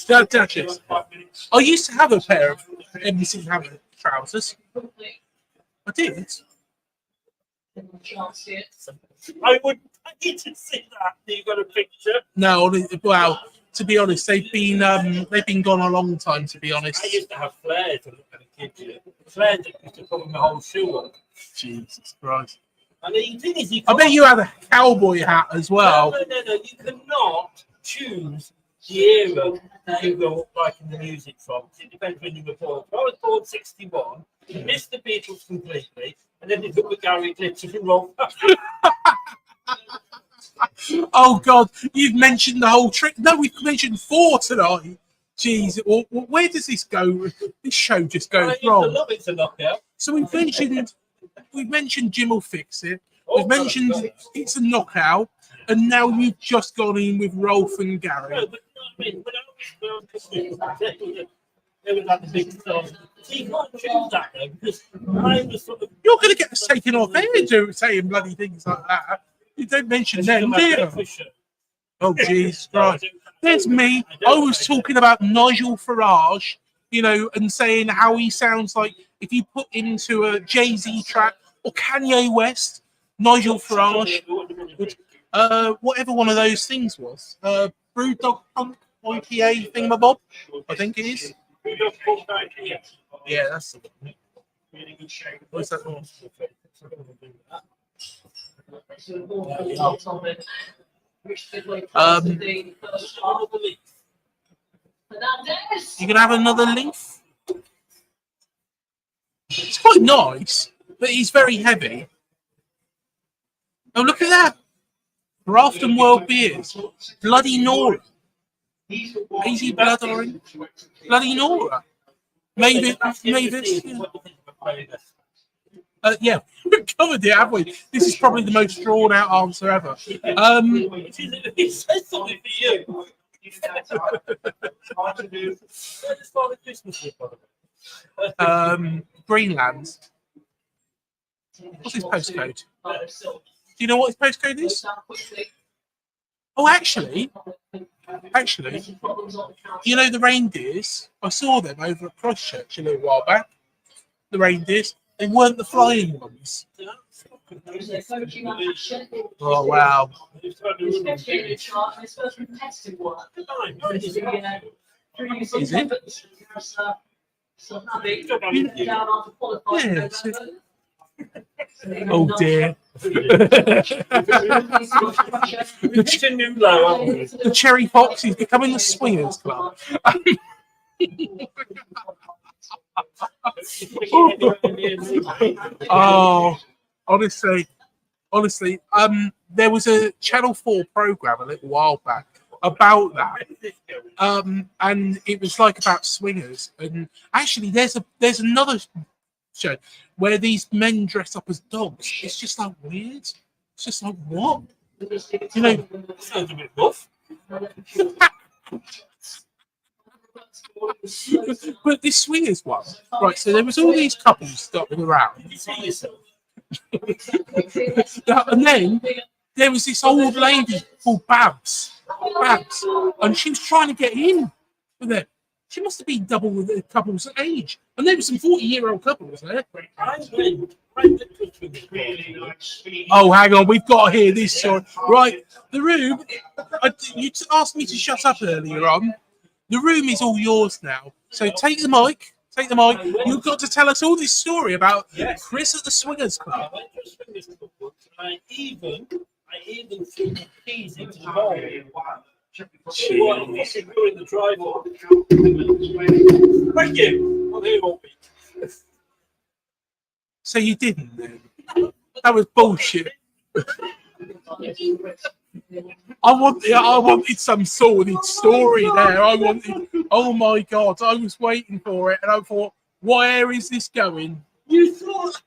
Don't touch this. I used to have a pair of MC Hammer trousers. I did. I need to see that. You got a picture? No, well, to be honest, they've been gone a long time. To be honest, I used to have flares when I was a kid. Flares that used to cover my whole shoe up. Jesus Christ! And the thing is, I bet you had a cowboy hat as well. No. You cannot choose the era that you go up like in the music from. It depends when you were born. If I was born 61, you missed the Beatles completely, and then you took the Gary Glitter and roll. Oh God, you've mentioned the whole trick. No, we've mentioned 4 tonight. Jeez, where does this go? This show just goes wrong. I love it to knock out. So we've mentioned Jim will fix it. We've mentioned it's a knockout, and now you've just gone in with Rolf and Gary. No, but you know what I mean? When I was they were like the big stars. You can't choose that though, because I was sort of. You're going to get us taken off air saying bloody things like that. You don't mention them, do you? Oh, jeez, right. There's me. I was talking about Nigel Farage, and saying how he sounds like if you put into a Jay-Z track or Kanye West, Nigel Farage, whatever one of those things was. Brewdog Punk IPA thingamabob, I think it is. Yeah, that's the one. What's that one? You can have another leaf. It's quite nice, but he's very heavy. Oh, look at that! Grafton World Beers, Bloody Nora, Hazy Blood Orange, Bloody Nora. Maybe. Yeah, we've covered it, have we? This is probably the most drawn out answer ever. He said something for you. Greenland. What's his postcode? you know what his postcode is? Oh, actually, you know the reindeers? I saw them over at Christchurch a little while back. The reindeers. They weren't the flying ones. Oh, wow. Is it? Yes. Oh dear. The Cherry Fox is becoming the Swingers Club. Oh, honestly, there was a Channel 4 program a little while back about that, and it was like about swingers. And actually, there's another show where these men dress up as dogs. It's just like weird. It's just like, what? You know, sounds a bit rough. But this swingers one, right? So there was all these couples stopping around. And then there was this old lady called Babs, and she was trying to get in with it. She must have been double the couple's age, and there were some 40-year-old couples there. Oh, hang on, we've got to hear this story. Right, the room. You asked me to shut up earlier on. The room is all yours now. So take the mic. You've got to tell us all this story about Chris at the Swingers Club. I went to a Swingers Club once, and I even threw the keys into the bowl. In the driveway. Thank you. Well, there won't be. So you didn't then? That was bullshit. I wanted some sordid story there. Oh my God, I was waiting for it, and I thought, where is this going? You thought.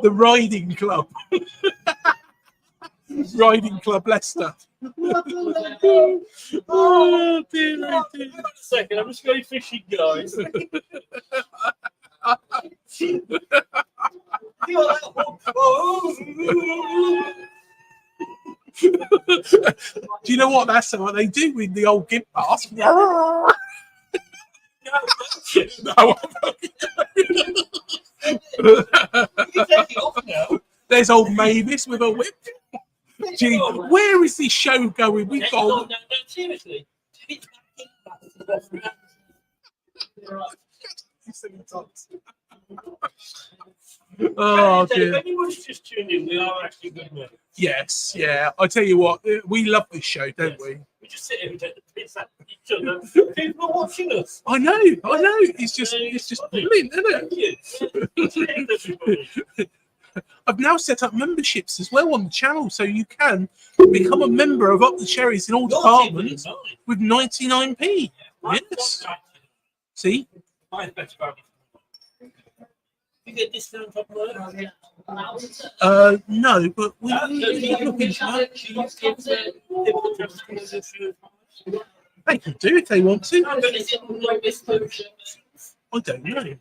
The Riding Club. Riding Club Leicester. Oh dear. Wait a second, I'm just going fishing, guys. Do you know what? That's what they do with the old gimp mask. No, there's old Mavis with a whip. Gee, where is this show going? We've got. No, seriously. Oh dear. If anyone's just tuned in, we are actually good men. Yes, yeah. I tell you what, we love this show, don't we? We just sit here and take the piss at each other. People are watching us. I know. It's just brilliant, isn't it? I've now set up memberships as well on the channel, so you can become a member of Up the Cherries in all departments with 99p. Yes. See? Mine's better value. You get discount on that? No, but we they can do if they want to. I don't know.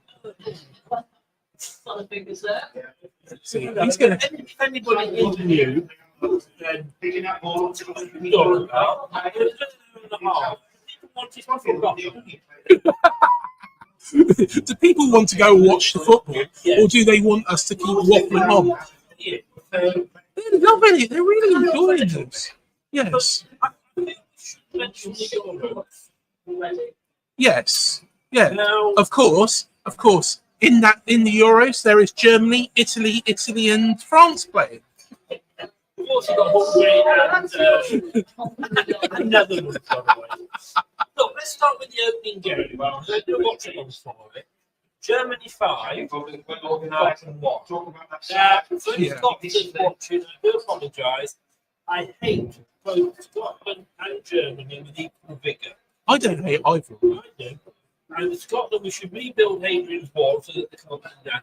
See, he's gonna. If anybody is new, then picking up more do people want to go and watch the football, or do they want us to keep waffling on? They're loving it. They're really enjoying this. Yes. Yes. Yeah. Of course. In the Euros, there is Germany, Italy, and France playing. We've also got Hungary and Netherlands, by the way. Look, let's start with the opening game. Well, we're watching on for it. Germany 5, Scotland 1. Now, for Scotters watching, I do apologise. I hate both Scotland and Germany with equal vigour. I don't hate either. I do. And in Scotland, we should rebuild Hadrian's Wall so that they can't come down.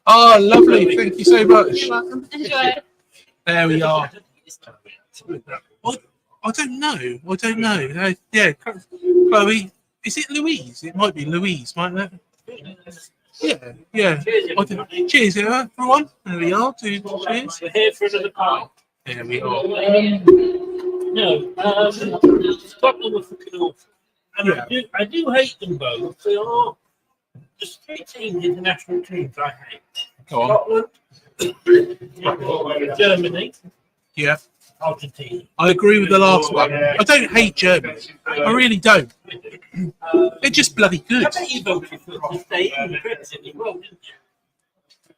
Oh, lovely. Thank you so much. You're welcome. Enjoy it. There we are. I don't know. Yeah, Chloe. Is it Louise? It might be Louise, mightn't it? Yeah. Cheers, everyone. There we are. Cheers. We're here for another pint. There we are. Scotland were fucking awful. And I do hate them both. They are there's 3 teams, international teams I hate. Scotland, Germany, Argentina. I agree with the last one. I don't hate Germany. I really don't. They're just bloody good. I bet you voted for the state and Brexit as well, didn't you?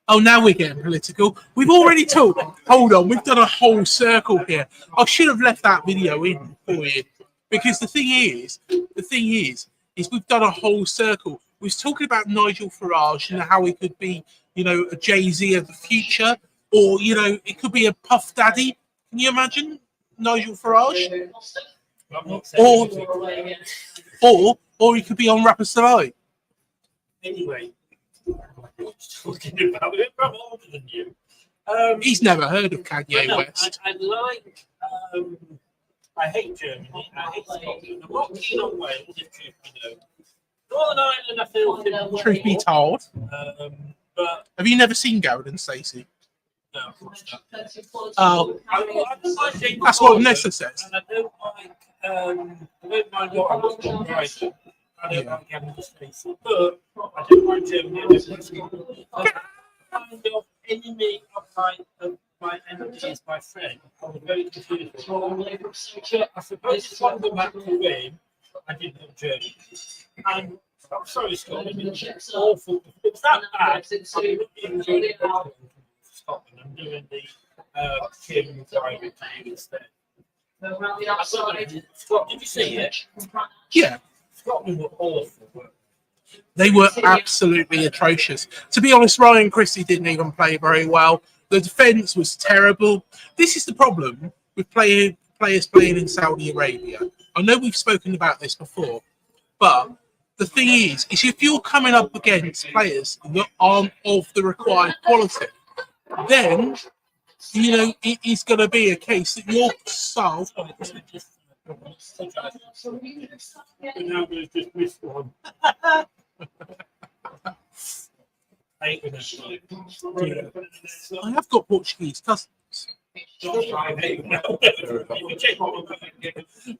Oh, now we're getting political. We've already talked. Hold on, we've done a whole circle here. I should have left that video in for you, because the thing is, we've done a whole circle. We was talking about Nigel Farage and how he could be, a Jay-Z of the future, or it could be a Puff Daddy. Can you imagine Nigel Farage? Or he could be on Rapper Salai. Anyway. Talking about it, I'm older than you. He's never heard of Kanye West. I hate Germany. I hate Scotland. I'm not keen on Wales, if truth be known. Northern Ireland, I feel. Truth be told. But have you never seen Garrett and Stacey? No, of course not. Oh, I don't like that's what Nessa says. And I don't mind what I'm not right. I don't like having to Stacey, but I don't mind Germany. I don't like Scotland. Kind of enemy of my enemy is my friend. I was very confused. I suppose it's one of the back to win. I did love Germany. And I'm sorry, Scotland. It's awful. It's that bad. I'm looking at Scotland. I'm doing the Kim private game instead. Did you see it? Yeah. Scotland were awful. They were absolutely atrocious. To be honest, Ryan Christie didn't even play very well. The defence was terrible. This is the problem with players playing in Saudi Arabia. I know we've spoken about this before, but the thing is if you're coming up against players that aren't of the required quality, then it is going to be a case that your style. I have got Portuguese cousins.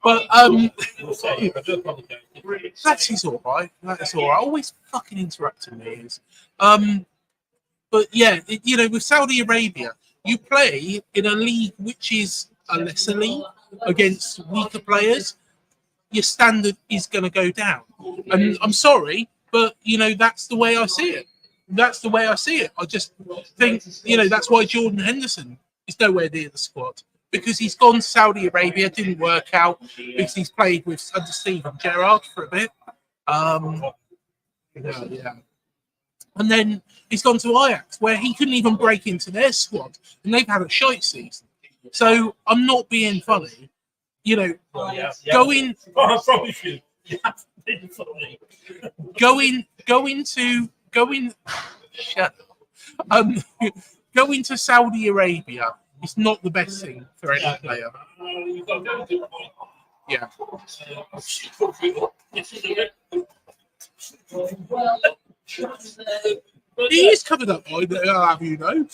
But that is all right. That is all right. Always fucking interrupting me. But yeah, with Saudi Arabia, you play in a league which is a lesser league against weaker players. Your standard is going to go down, and I'm sorry, but that's the way I see it. That's the way I see it. I just think that's why Jordan Henderson is nowhere near the squad, because he's gone to Saudi Arabia, didn't work out, because he's played with under Steven Gerrard for a bit. And then he's gone to Ajax, where he couldn't even break into their squad, and they've had a shite season. So I'm not being funny. Going. I promise you, you have been funny. Going to Saudi Arabia is not the best thing for any player. You've got a very good point. Yeah. He is covered up by have you know.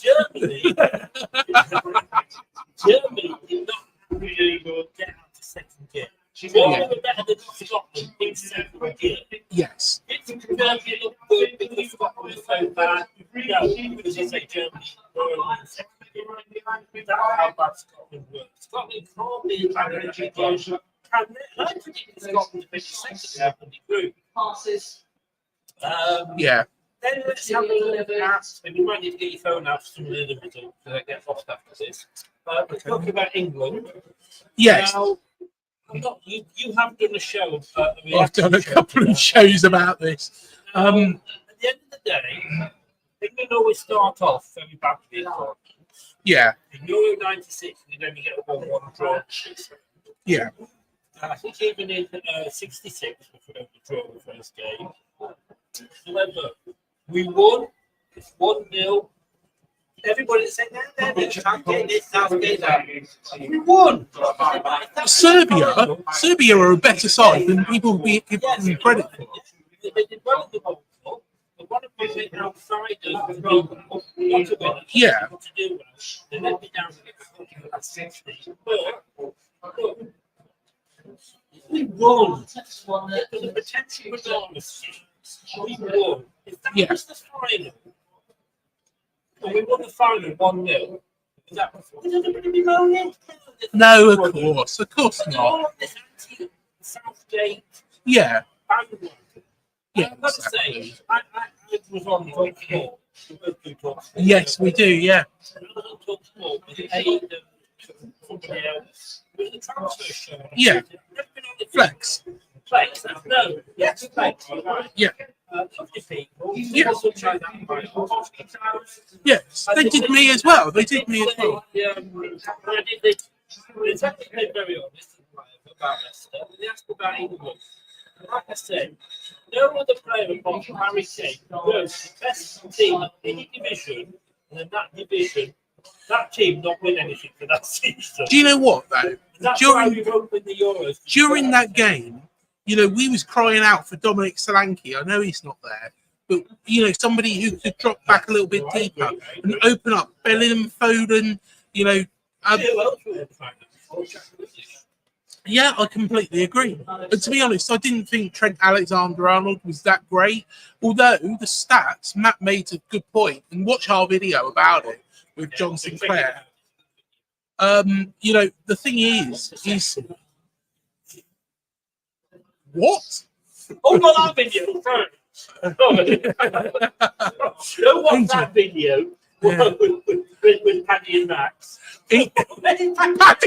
Germany did not really get out to second gear. While they were better than Scotland in second gear. Yes. It's Germany looked good because Scotland was so bad. No, because you say Germany were in second gear. That's how bad Scotland was. Scotland can't be a championship game. And I predicted Scotland to finish second in the group. Yeah. Then let's have a look at. We might need to get your phone out for some of the other results because I get lost after this. We're talking about England. Yes. Now, you have done a show. I've done a couple of shows about this. At the end of the day, England always start off very badly. Yeah. In Euro 96, we only get a 1-1 draw. Yeah. I think even in 66, we could only draw the first game. However, we won. It's 1-0. Everybody said, no, can't get this, can't get that. We won. Serbia are a better side than people give them credit for. They did well in the World Cup. one of my big outsiders to do well. Not to win, Yeah. to do well. They let me down at 60. But we won. The potential was enormous. We won. If that was the final, and we won the final 1-0, is that would everybody be moaning? No, of course not. Southgate. Yeah. Yeah, let's say I was on Talksport. Yes, we do. Yeah. I was on Talksport with Aid and somebody else. It was the transfer show. Yeah. Flex. Flex. No. Yes, Flex. Right. Yeah. Lovely people. Yeah. Yeah. Yes, they did me as well. They did me as well. They actually been very honest about Leicester. They asked about England. Like I said, no other player apart from Harry Kane was the best team in any division, and in that division, that team not win anything for that season. Do you know what though? That's why we won't win the Euros. During that game, you know, we was crying out for Dominic Solanke. I know he's not there, but you know, somebody who could drop back a little bit deeper and open up Bellingham, Foden. You know, yeah, I completely agree. But to be honest, I didn't think Trent Alexander-Arnold was that great. Although the stats, Matt made a good point, and watch our video about it with John Sinclair. You know, the thing is what? Oh, not that video. Don't watch that video with Paddy and Max. Paddy and Max.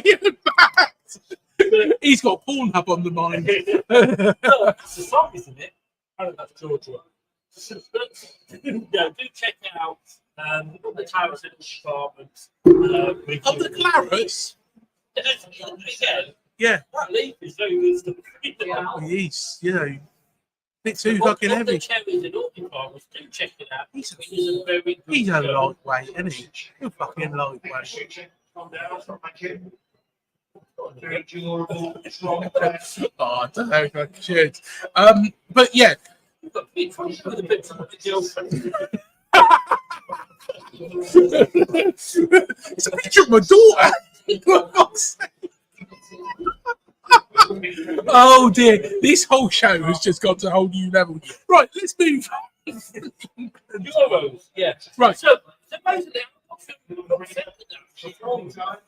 He's got Pornhub on the mind. It's a song, isn't it? I don't know, that's Georgia. No, do check it out. The Clarets in the department. Of the Clarets? Yeah. That leaf is very good stuff. He's, you know, bit too fucking heavy. The cherries in all departments, do check it out. He's a very good He's a lightweight, isn't he? He's fucking lightweight. Oh, I don't know if I should. But yeah. It's a picture of my daughter. Oh dear, this whole show has just got to a whole new level. Right, let's move on. Euros, yeah. Right. So basically, I'm not upset with that.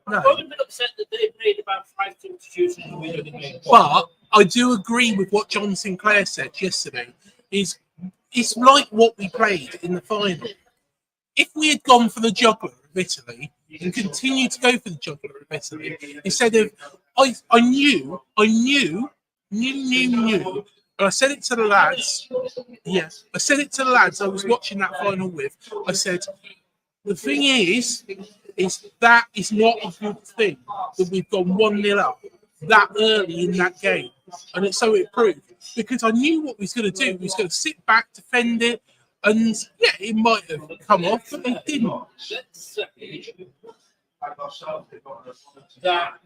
No. I've only been upset that they've made about 5 substitutions and we only made one. But I do agree with what John Sinclair said yesterday. It's like what we played in the final. If we had gone for the juggler of Italy and continued to go for the juggler of Italy, instead of I knew, and I said it to the lads. Yes, I said it to the lads I was watching that final with. I said, the thing is that is not a good thing that we've gone 1-0 up that early in that game. And so it proved. Because I knew what we was going to do. We was going to sit back, defend it, and yeah, it might have come off, but it didn't. Let's say that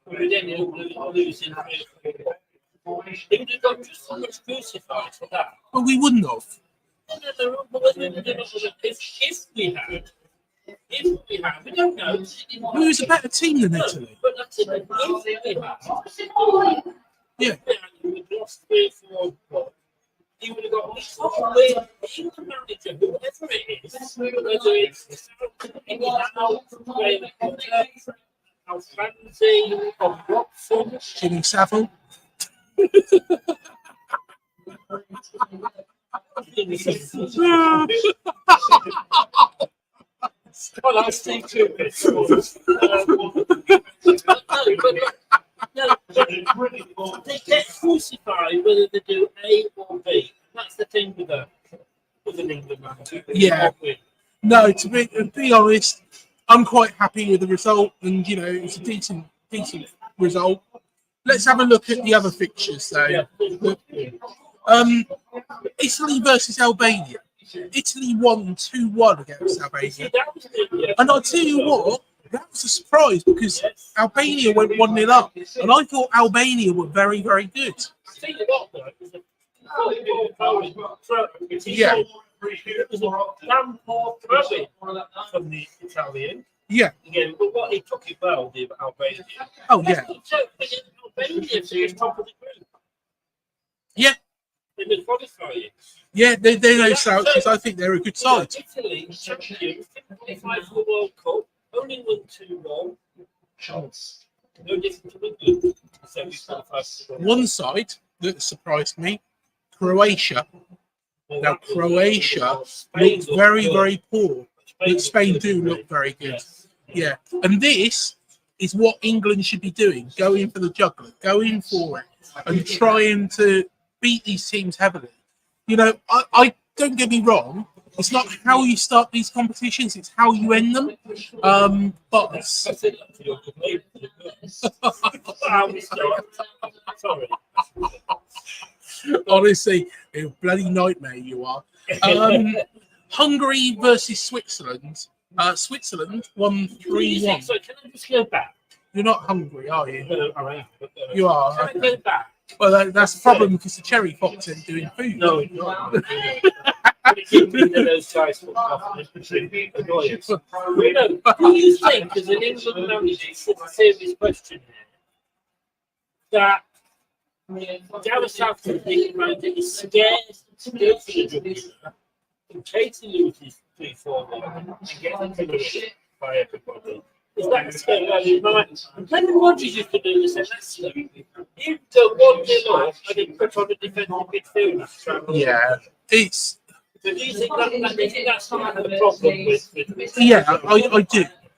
we then losing. He would have got just so much crucified for that. But we wouldn't have. No, but if we had, we don't know. We was a better team than Italy. But that's it. If we had, we lost 3-4. He would have got the England manager, whoever it is, whether it's Al Franzi or Watson, Jimmy Savile. Well, I see two bits. No, they get crucified whether they do A or B. That's the thing with an England manager. Yeah. No, to be honest, I'm quite happy with the result, and you know it's a decent result. Let's have a look at the other fixtures, though. Yeah. Italy versus Albania. Italy won 2-1 against Albania. And I'll tell you what, that was a surprise because Albania went 1-0 up, and I thought Albania were very, very good. Yeah. It was a damn poor throw-in from the Italian. Yeah. Again, but what he took it well, the Albania. Oh, yeah. Albania finished top of the group. Yeah. In the qualifying. Yeah, they're no slouches. I think they're a good side. Italy, champions, 25 for the World Cup, only won 2-1. Chance. No different to England. One side that surprised me, Croatia. Now, Croatia looked very, very poor, but Spain do look very good. Yeah, and this is what England should be doing, going for the juggler, going for it, and trying to beat these teams heavily. You know, I don't get me wrong, it's not how you start these competitions, it's how you end them. But Sorry. honestly, a bloody nightmare you are. Hungary versus Switzerland. Switzerland won 3-1. So can I just go back? You're not hungry, are you? No, I am. You are. Can I go back? Well, that's the problem because the cherry fox isn't doing food. No, it's not. Those guys annoyance. Do you think, as an England manager, it's a serious question here, that Gareth Southgate is scared for the jugular in case he loses 3-4 and gets intimidated by everybody? Is that scary? Brendan Rodgers used to do this at Leicester. You go 1-0 up and then put on a defensive midfielder. Yeah, it's. So do you think that's not the problem with Yeah,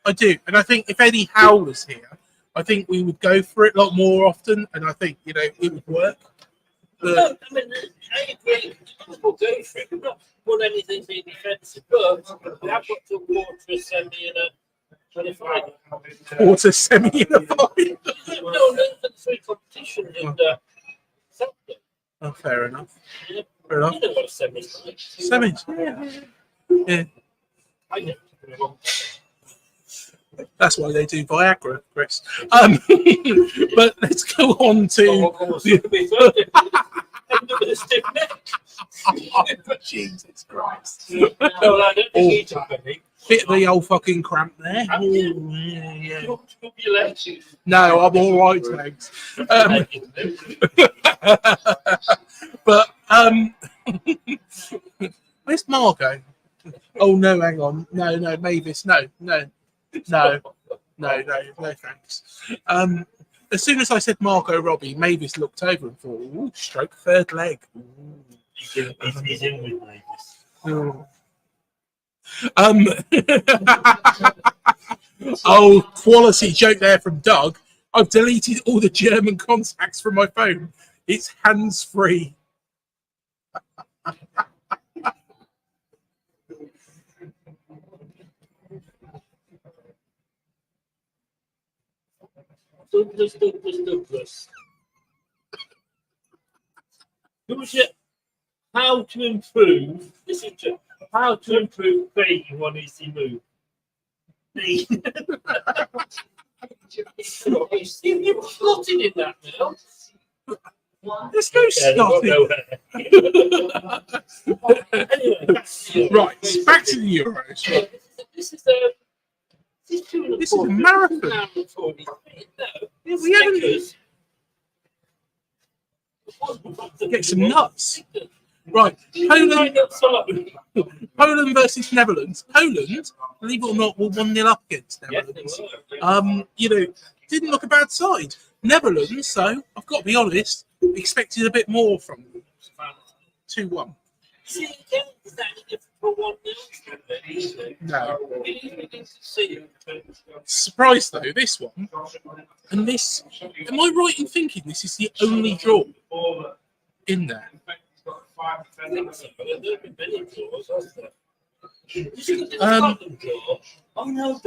I do, and I think if Eddie Howe was here, I think we would go for it a lot more often, and I think it would work. But, I mean, I agree. We'll go for it. We've not won anything being defensive, but we have got to walk to a semi and a final. Quarter semi in a final. No, the three competitions and something. Oh, fair enough. Yeah. Fair enough. You know what a semi is like. Semis. Yeah. I know. That's why they do Viagra, Chris. But let's go on to Jesus Christ. Bit of the old fucking cramp there. Yeah. No, I'm all right, thanks. But where's Margot? Oh no, hang on. No, Mavis. No, thanks. As soon as I said Margot Robbie, Mavis looked over and thought, "Ooh, stroke third leg." He's in with Mavis. Oh. Oh, quality joke there from Doug. I've deleted all the German contacts from my phone. It's hands-free. Douglas. Who's it? How to improve? This is just how to improve being one easy move. You're plotting in that now. There's no snotting. Anyway, Right, back to the Euros. This is a marathon. We haven't. Get some nuts. Right, Poland versus Netherlands. Poland, believe it or not, were 1-0 up against Netherlands. Didn't look a bad side. Netherlands, so I've got to be honest, expected a bit more from them. 2-1. No. Surprised though, this one. And this, am I right in thinking this is the only draw in there?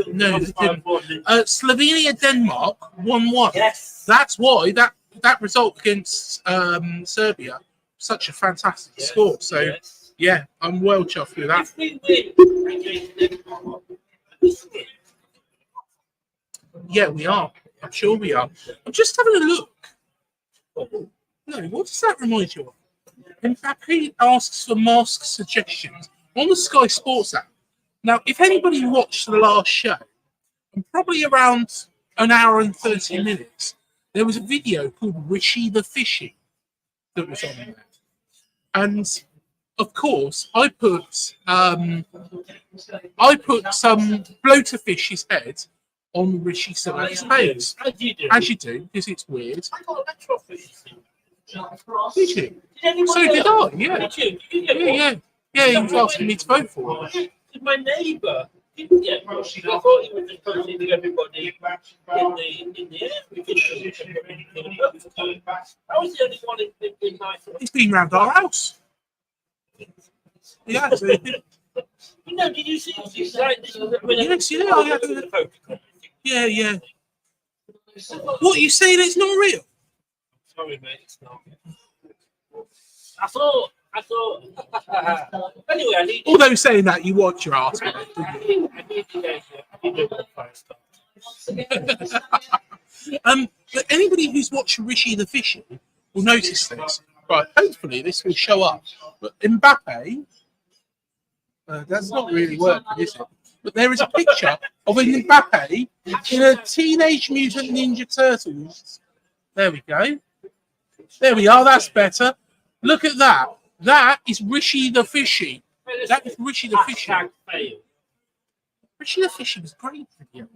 No, Slovenia Denmark 1-1. Yes. That's why that result against Serbia, such a fantastic score. So yeah, I'm well chuffed with that. If we win against Denmark, Yeah, we are. I'm sure we are. I'm just having a look. No, what does that remind you of? Mbappe asks for mask suggestions on the Sky Sports app. Now, if anybody watched the last show, probably around an hour and 30 minutes, there was a video called Rishi the Fishy that was on there. And of course, I put some bloater fish's head on Rishi Suna's face. As you do, because it's weird. I got a letter off it. Did you? So did I, yeah. Yeah, he was asking me to vote for it. My neighbour didn't get posted. I thought he was just posting to everybody in the air. I was the only one in my. He's been round our house. Yeah. You know, did you see? Yes, yeah. Yeah. What, you saying it's not real? Sorry, mate, it's not. I thought. Anyway, I need. Although saying that, you watch your article. But anybody who's watched Rishi the Fishy will notice this. Right, hopefully this will show up. But Mbappe, that's not really working, is it? But there is a picture of an Mbappe in a Teenage Mutant Ninja Turtles. There we go. There we are. That's better. Look at that. That is Rishi the Fishy. That is Rishi the Fishy. Rishi the Fishy was great video.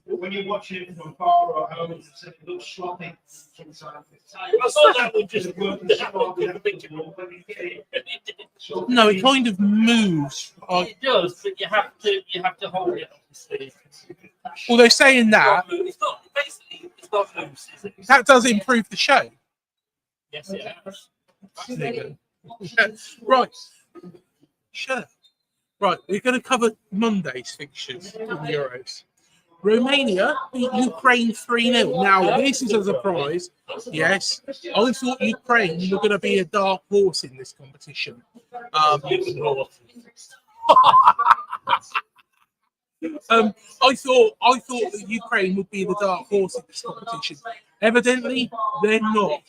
When you watch it from far or home, it looks sloppy. I thought that would just work. No, it kind of moves. It does, but you have to hold it. Obviously. Although saying that, it's not loose, is it? that does improve the show. Yes, it has. There you go. Right. Shut up. Right, we're going to cover Monday's fixtures in the Euros. Romania beat Ukraine 3-0. Now, this is a surprise. Yes, I thought Ukraine were going to be a dark horse in this competition. I thought that Ukraine would be the dark horse in this competition. Evidently, they're not.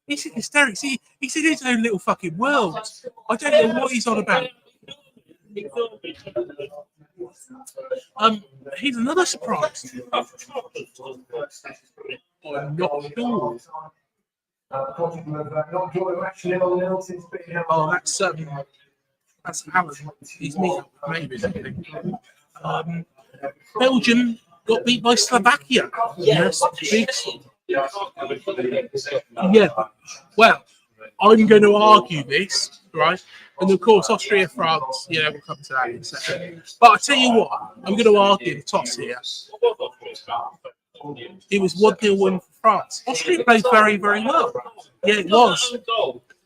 He's hysterics. He said his own little fucking world. I don't know what he's on about. Here's another surprise. I'm not sure. Oh, that's Alan. He's me, maybe. Belgium got beat by Slovakia. Yes, big. Yeah. Well, I'm going to argue this, right? And of course, Austria, France, we'll come to that in a second. But I tell you what, I'm going to argue the toss here. It was 1-0 win for France. Austria played very, very well. Yeah, it was.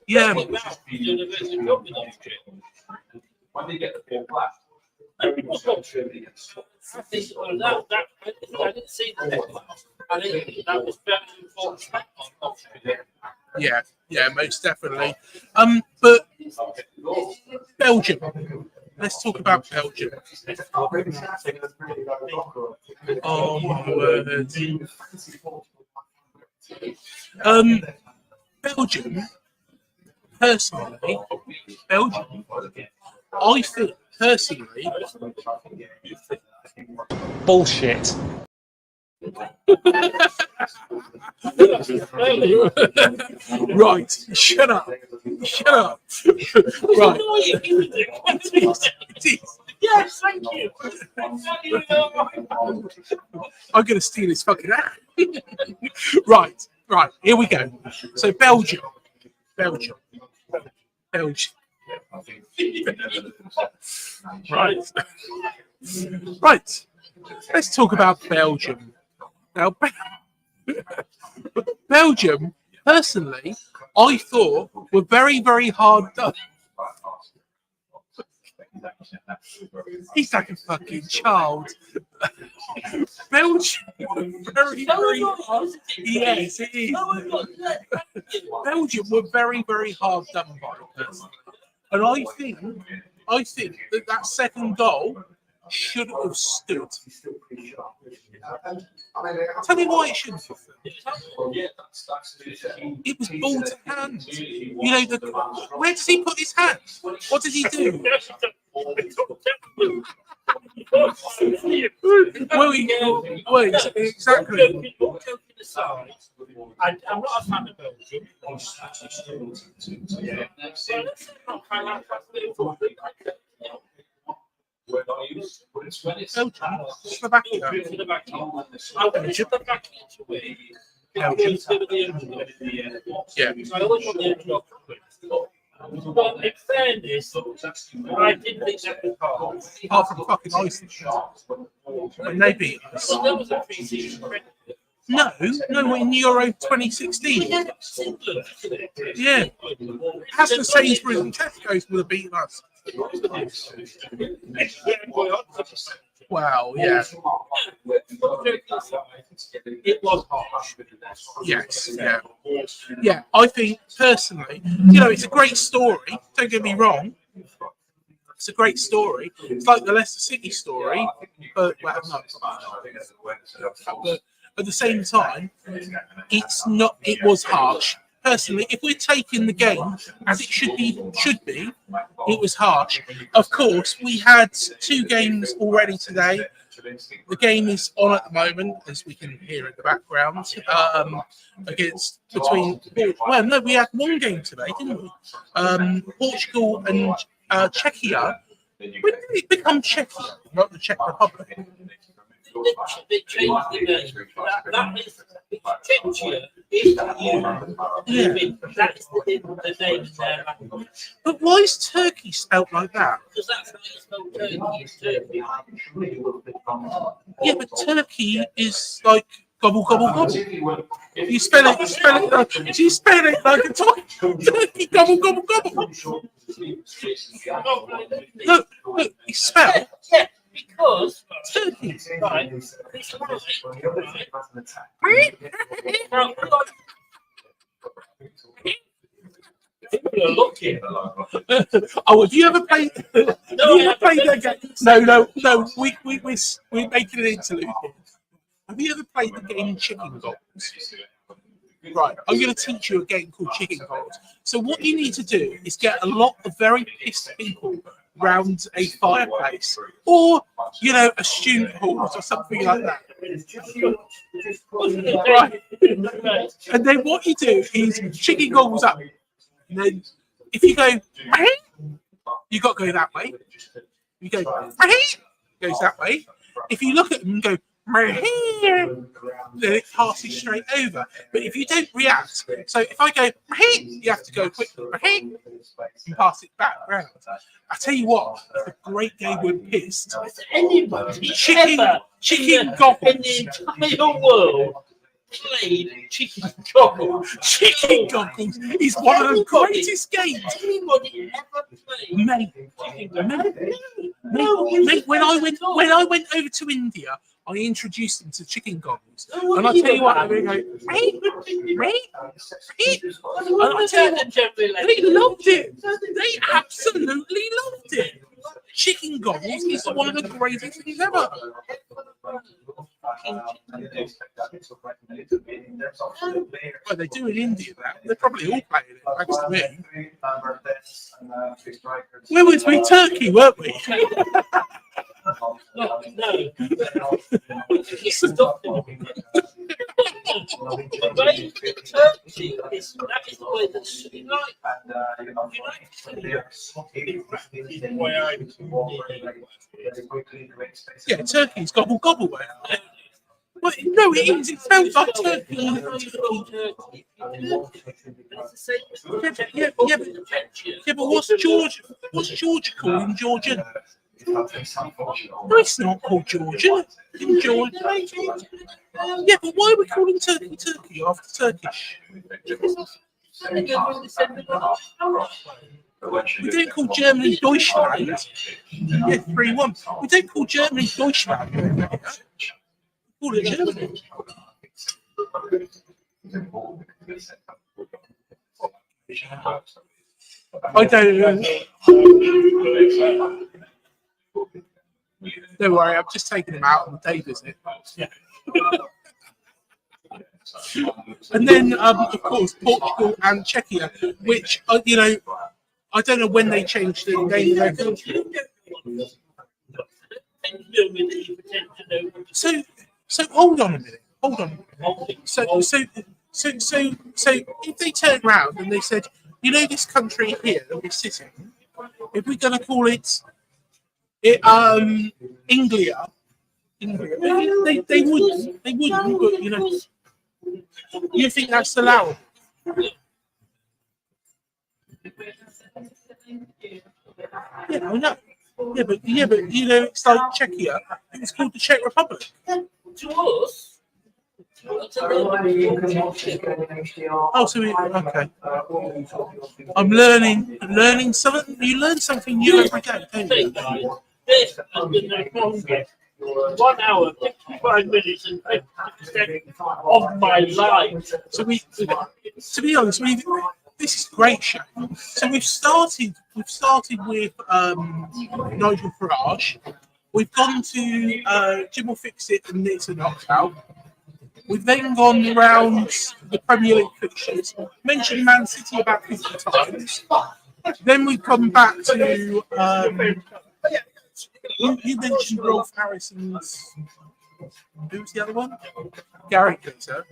Yeah. I didn't see that. I think that was very important. Yeah, most definitely. But Belgium. Let's talk about Belgium. Oh my word. Belgium, personally, I think personally. Bullshit. Right, shut up. Right. Yes, thank you. I'm going to steal his fucking act. Right, here we go. So Belgium. Right. Let's talk about Belgium. Now, Belgium, personally, I thought were very, very hard done. He's like a fucking child. Belgium, very, very hard. Yes, it is. Belgium were very, very hard done by, personally. And I think that second goal should have stood. Tell me why it shouldn't. It was ball to hand. You know, where does he put his hand? What did he do? Well, exactly. I'm not a fan of Belgium. Slovakia. I want Slovakia to win. Belgium. Yeah. I always want them to but in fairness, I didn't think that was hard. Apart from fucking Iceland. When they beat us. Well, that was a pre-season friendly. No, in Euro 2016. Yeah. Has the Sainsbury's and Tesco's would have beaten us. Wow, yeah. It was harsh. Yes, yeah. Yeah, I think personally, you know, it's a great story. Don't get me wrong. It's a great story. It's like the Leicester City story, but well, no. But at the same time, it's not. It was harsh. Personally, if we're taking the game as it should be, it was harsh. Of course, we had 2 games already today. The game is on at the moment, as we can hear in the background. Well, no, we had 1 game today, didn't we? Portugal and Czechia. When did it become Czechia, not the Czech Republic? They changed the name. That is Czechia. Is you. That is the name in their language. But why is Turkey spelt like that? Because that's how you spell Turkey. Is Turkey. Yeah, but Turkey is like gobble gobble gobble. You spell it like a turkey gobble gobble gobble. Look, it's spelled. Yeah, because Turkey. right, it's right. People are looking. Oh, have you ever played? Have you ever played that game? No. We're making an interlude here. Have you ever played the game Chicken Goals? Right, I'm going to teach you a game called Chicken Goals. So what you need to do is get a lot of very pissed people round a fireplace, or you know, a student hall or something like that. Right, and then what you do is Chicken Goals up. And then if you go, you got to go that way. You go, goes that way. If you look at them and go, then it passes straight over. But if you don't react, so if I go, you have to go quickly and pass it back round. I tell you what, it's a great game when pissed. Anybody Chicken in Goggles. the entire world played Chicken Goggles. Chicken Goggles is one of the greatest games. Anybody ever played Mate, when I went over to India, I introduced them to Chicken Goggles, and I tell you what, they go, and I tell you what, they loved it. They absolutely loved it. Chicken Goggles is one of the greatest things ever. Well, they do in India now. They're probably all playing it, thanks to me. We were to Turkey, weren't we? No. Turkey is that is the way that Yeah, Turkey's gobble gobble. Well, no, it is. It sounds like Turkey. Yeah, but what's Georgia called in Georgian? No, it's not called Georgian. In Georgia. Yeah, but why are we calling Turkey Turkey after Turkish? We don't call Germany Deutschland. Yeah, 3-1. We don't call Germany Deutschland. We call it Germany. I don't know. Don't worry, I've just taken him out on the day visit. Yeah. And then, of course, Portugal and Czechia, which, you know, I don't know when they changed the name of their country. So hold on a minute. So if they turned around and they said, you know, this country here that we're sitting, if we're going to call it Inglia, they wouldn't, but you know, you think that's allowable? Yeah, I know. Yeah, but you know, it's like Czechia. It was called the Czech Republic. To us. Oh, so okay. I'm learning something. You learn something new every day, don't you? This has been the longest 1 hour, 55 minutes, and 50% of my life. So to be honest, this is a great show. So we've started with Nigel Farage. We've gone to Jim will fix it and it's a knockout. We've then gone around the Premier League fixtures, mentioned Man City about 50 times. Then we've come back to you mentioned Rolf Harrison's. Who was the other one? Gary Glitter.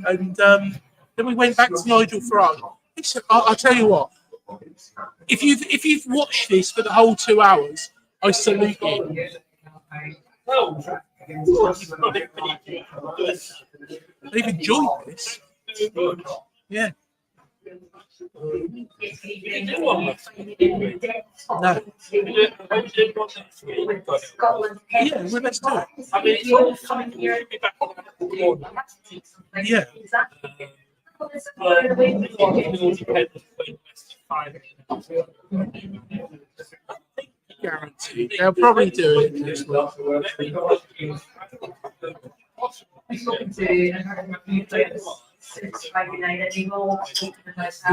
And then we went back to Nigel Farage. I'll tell you what. If you've watched this for the whole 2 hours, I salute you. They've enjoyed this. Yeah. No. Yeah, well, let's do it. Yeah. Guaranteed. They'll probably do it this week. It's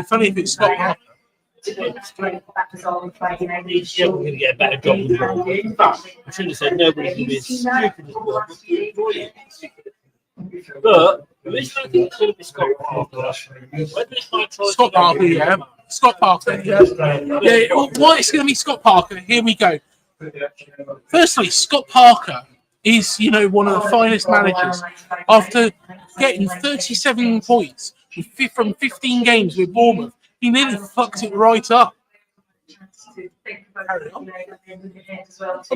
funny if it's Scott Parker. Yeah, we're going to get a better job. In fact, I should have said nobody can be as stupid as well. But the reason I think it's going to be Scott Parker, Scott Parker, yeah. Scott Parker, yeah. Yeah, why it's going to be Scott Parker? Here we go. Firstly, Scott Parker is, you know, one of the finest managers. After getting 37 points from 15 games with Bournemouth, he nearly fucked it right up. I've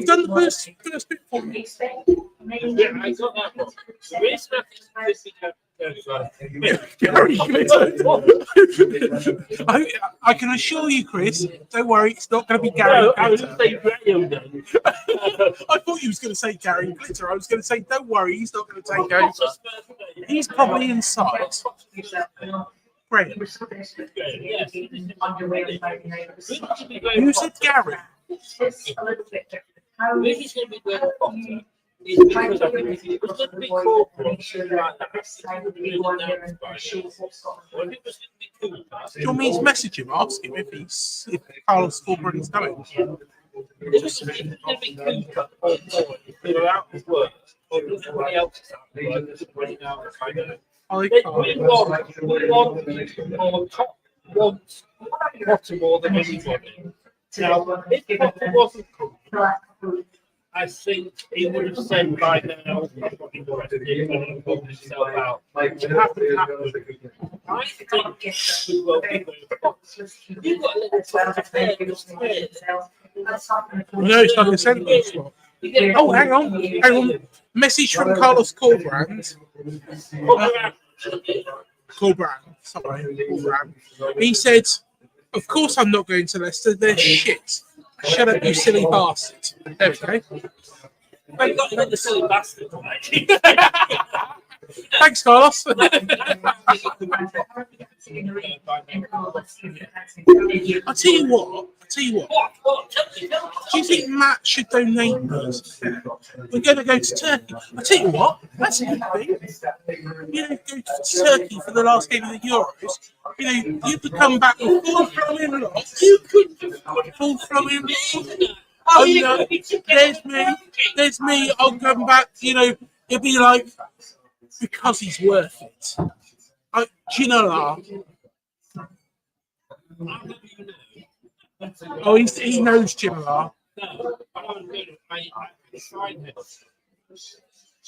done the first bit for you. Yeah, I got that one. The reason Gary Glitter. I can assure you, Chris, don't worry, it's not going to be Gary Glitter. I was going to say Graham then. I thought you was going to say Gary Glitter. I was going to say, don't worry, he's not going to take over. He's probably inside. Graham. Who said Gary? This is going to be where the bottom is because I think if it was going to be corporate, like that, do you want me to message him, ask him if Carlos Corcoran is coming? It was going to be Cooper or Boyd if they were out of work or somebody else is out of work that's running out of time. We want more top wants Potter more than anybody. Now, if Potter wasn't coming, I think he would have said by now he would have pulled himself out. It happened. I think it would well be you've got a little No, it's like a sentence. Oh, hang on. Message from Carlos Corcoran. Corcoran. He said, "Of course I'm not going to Leicester. They're shit. Shut up, you silly bastard." There we go. I've got to let the silly bastard. Thanks, Carlos. I'll tell you what. Do you think Matt should donate those? We're going to go to Turkey. I'll tell you what. That's a good thing. You know, go to Turkey for the last game of the Euros. You know, you could come back with full flowing lot. You could full flowing lot. Oh, no, there's me. I'll come back. You know, it'll be like because he's worth it. Do you know that? Oh, he knows Ginola. No, I don't know. I tried it.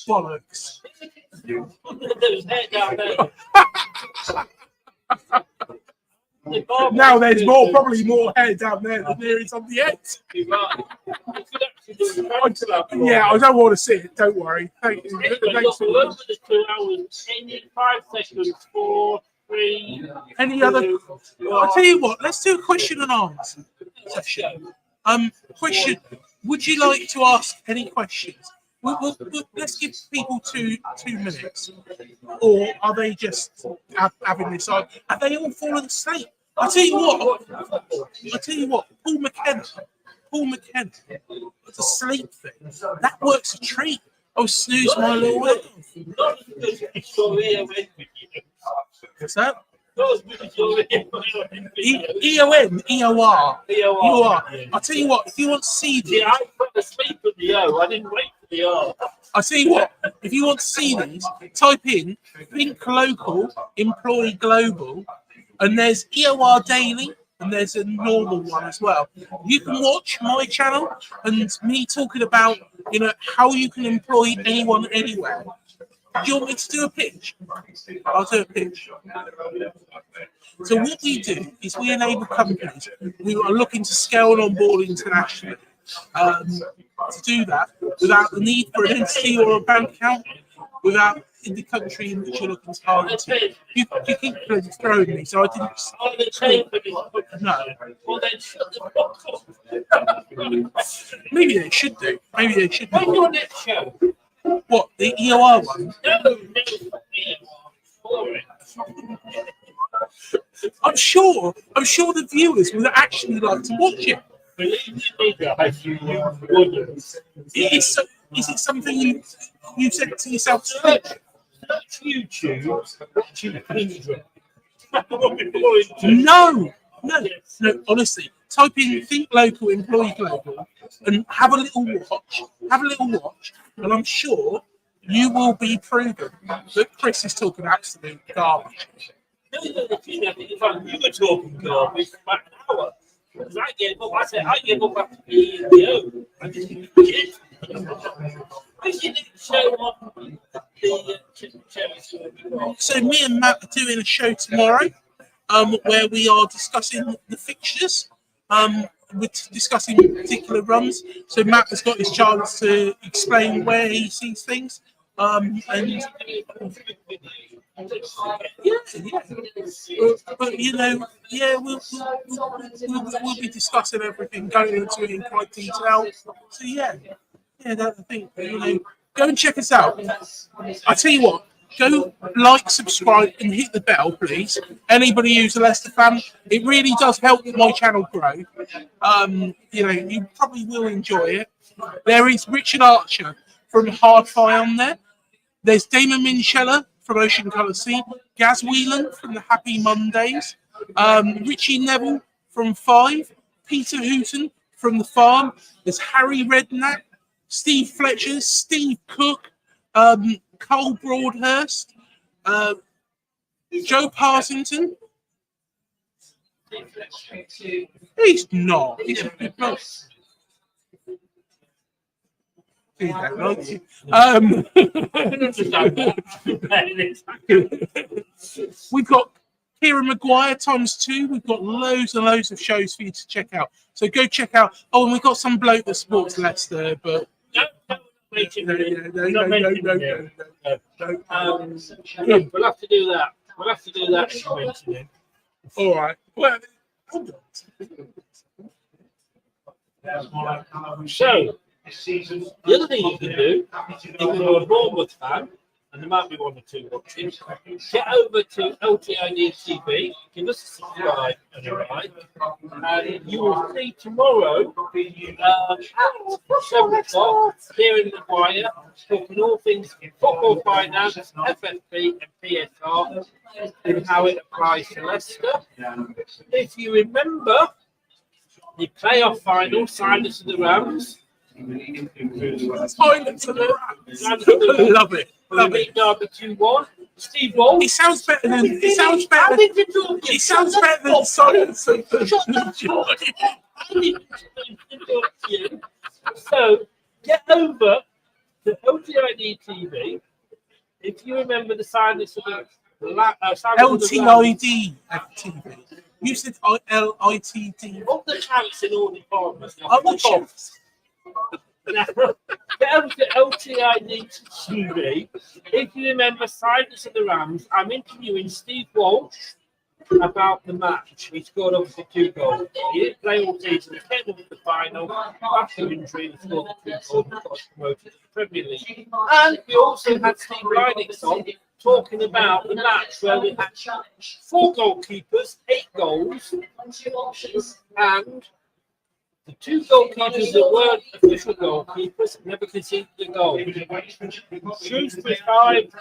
Bollocks. There's head down there. Now there's probably more hair down there than there is on the head. Yeah, I don't want to see it. Don't worry. Thank you. Thanks for over the 2 hours, 5 seconds, 4, 3. Any other? I'll tell you what. Let's do a question and answer session. Question: would you like to ask any questions? Let's give people two minutes, or are they just having this on? Have they all fallen asleep? I tell you what. Paul McKenna, it's a sleep thing. That works a treat. Oh, snooze my little way. What's that? EON, EOR. I'll tell you what, if you want to see these, I put the sleep at the O. I didn't wait for the O. I'll tell you what, if you want to see these, type in Think Local, Employ Global, and there's EOR Daily, and there's a normal one as well. You can watch my channel and me talking about, you know, how you can employ anyone anywhere. Do you want me to do a pitch? I'll do a pitch. So what we do is we enable companies who are looking to scale and onboard internationally to do that without the need for an entity or a bank account, without in the country in which you're looking to target. You keep throwing me, so I didn't. No. Well, then shut the fuck up. Maybe they should do. What's your next show? What, the EOR one? No. I'm sure the viewers would actually like to watch it. Believe me, guys, you wouldn't. Is it something you said to yourself? Search YouTube, watching Indra. No, honestly. Type in Think Local, Employ Global, and have a little watch, and I'm sure you will be proven that Chris is talking absolute garbage. You were talking garbage for about an hour. Because I gave up after the I didn't forget. I didn't show up the So me and Matt are doing a show tomorrow, where we are discussing the fixtures. We're discussing particular runs. So Matt has got his chance to explain where he sees things. And but you know, we'll be discussing everything, going into it in quite detail. So that's the thing. You know, go and check us out. I tell you what, go like, subscribe, and hit the bell, please. Anybody who's a Leicester fan, it really does help my channel grow. You know, you probably will enjoy it. There is Richard Archer from Hardfire on there. There's Damon Minchella from Ocean Colour Sea, Gaz Whelan from the Happy Mondays, Richie Neville from Five, Peter Hooton from The Farm, there's Harry Redknapp, Steve Fletcher, Steve Cook, Cole Broadhurst, Joe Parsington. He's not. He's a good man. We've got Kieran Maguire ×2. We've got loads and loads of shows for you to check out. So go check out. Oh, and we've got some bloke that supports Leicester, but no. We'll have to do that. We'll have to do that. All right. Well, hold on. So, the other thing you can do, if you're a Bournemouth fan, and there might be one or two watching, get over to LTID TV, give us a subscribe and a like, and you will see tomorrow at 7 o'clock here in the choir, talking all things football finance, FFP and PSR, and how it applies to Leicester. If you remember, the playoff final, Silence of the Rams. Silence of the Rams. Love it. Love it. Derby 2-1. Steve Wall. It sounds better than. It sounds better. It sounds better than Silence of the Joy. So get over the LTID TV. If you remember the Silence of the LTID TV. You said LITD. All the camps in all departments. I'm the boss. Now, get over to LTID TV. If you remember Silence of the Rams, I'm interviewing Steve Walsh about the match. He scored obviously 2 goals. He didn't play all season. He came up to the final after injury and scored the 2 goals and got promoted to the Premier League. And we also had Steve Lynix on talking about the match where we had 4 goalkeepers, 8 goals, and the 2 goalkeepers that weren't official goalkeepers never conceded a goal. Shrewsbury 5,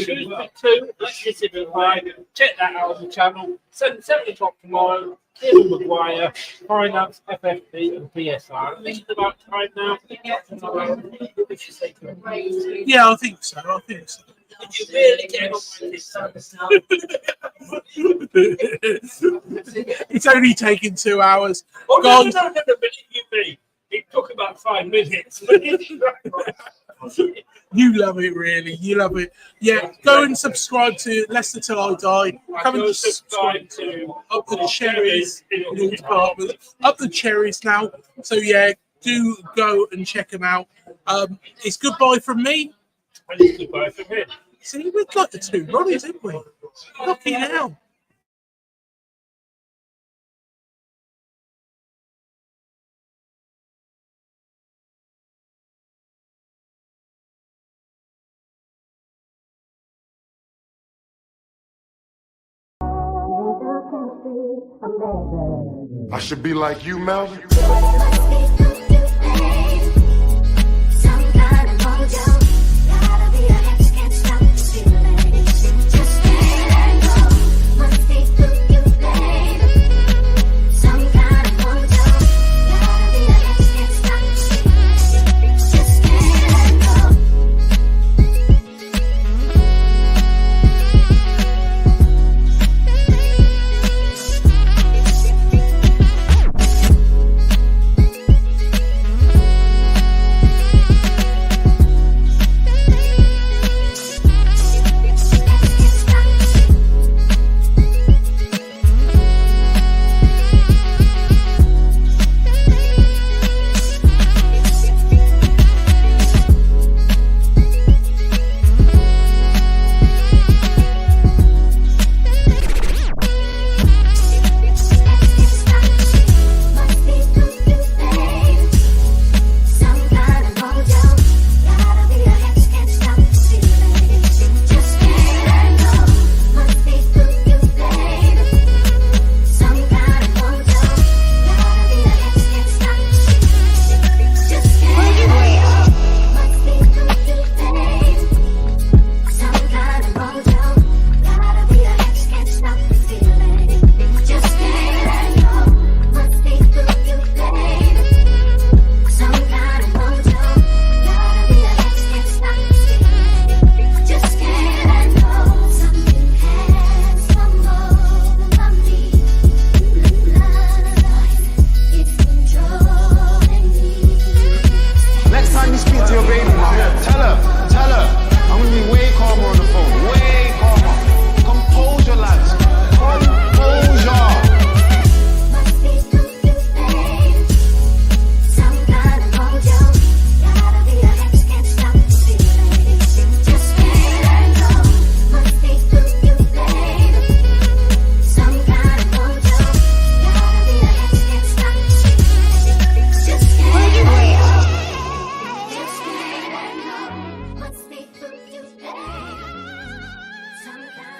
Shrewsbury 2, Leicester 5. Check that out on the channel. 7 o'clock tomorrow. Kieran Maguire, Finance, FFP, and PSR. I think it's about time now. Yeah, I think so. I think so. Did you really get on It's only taken 2 hours. Oh, God. no, believe me. It took about 5 minutes. You love it, really. You love it. Yeah, go and subscribe to Leicester Till I Die. Come and subscribe to Up the Cherries new department. Up the Cherries now. So yeah, do go and check them out. It's goodbye from me. And it's goodbye from him. See, we've got the 2 Ronnies, haven't we? Lucky hell. I should be like you, Melvin.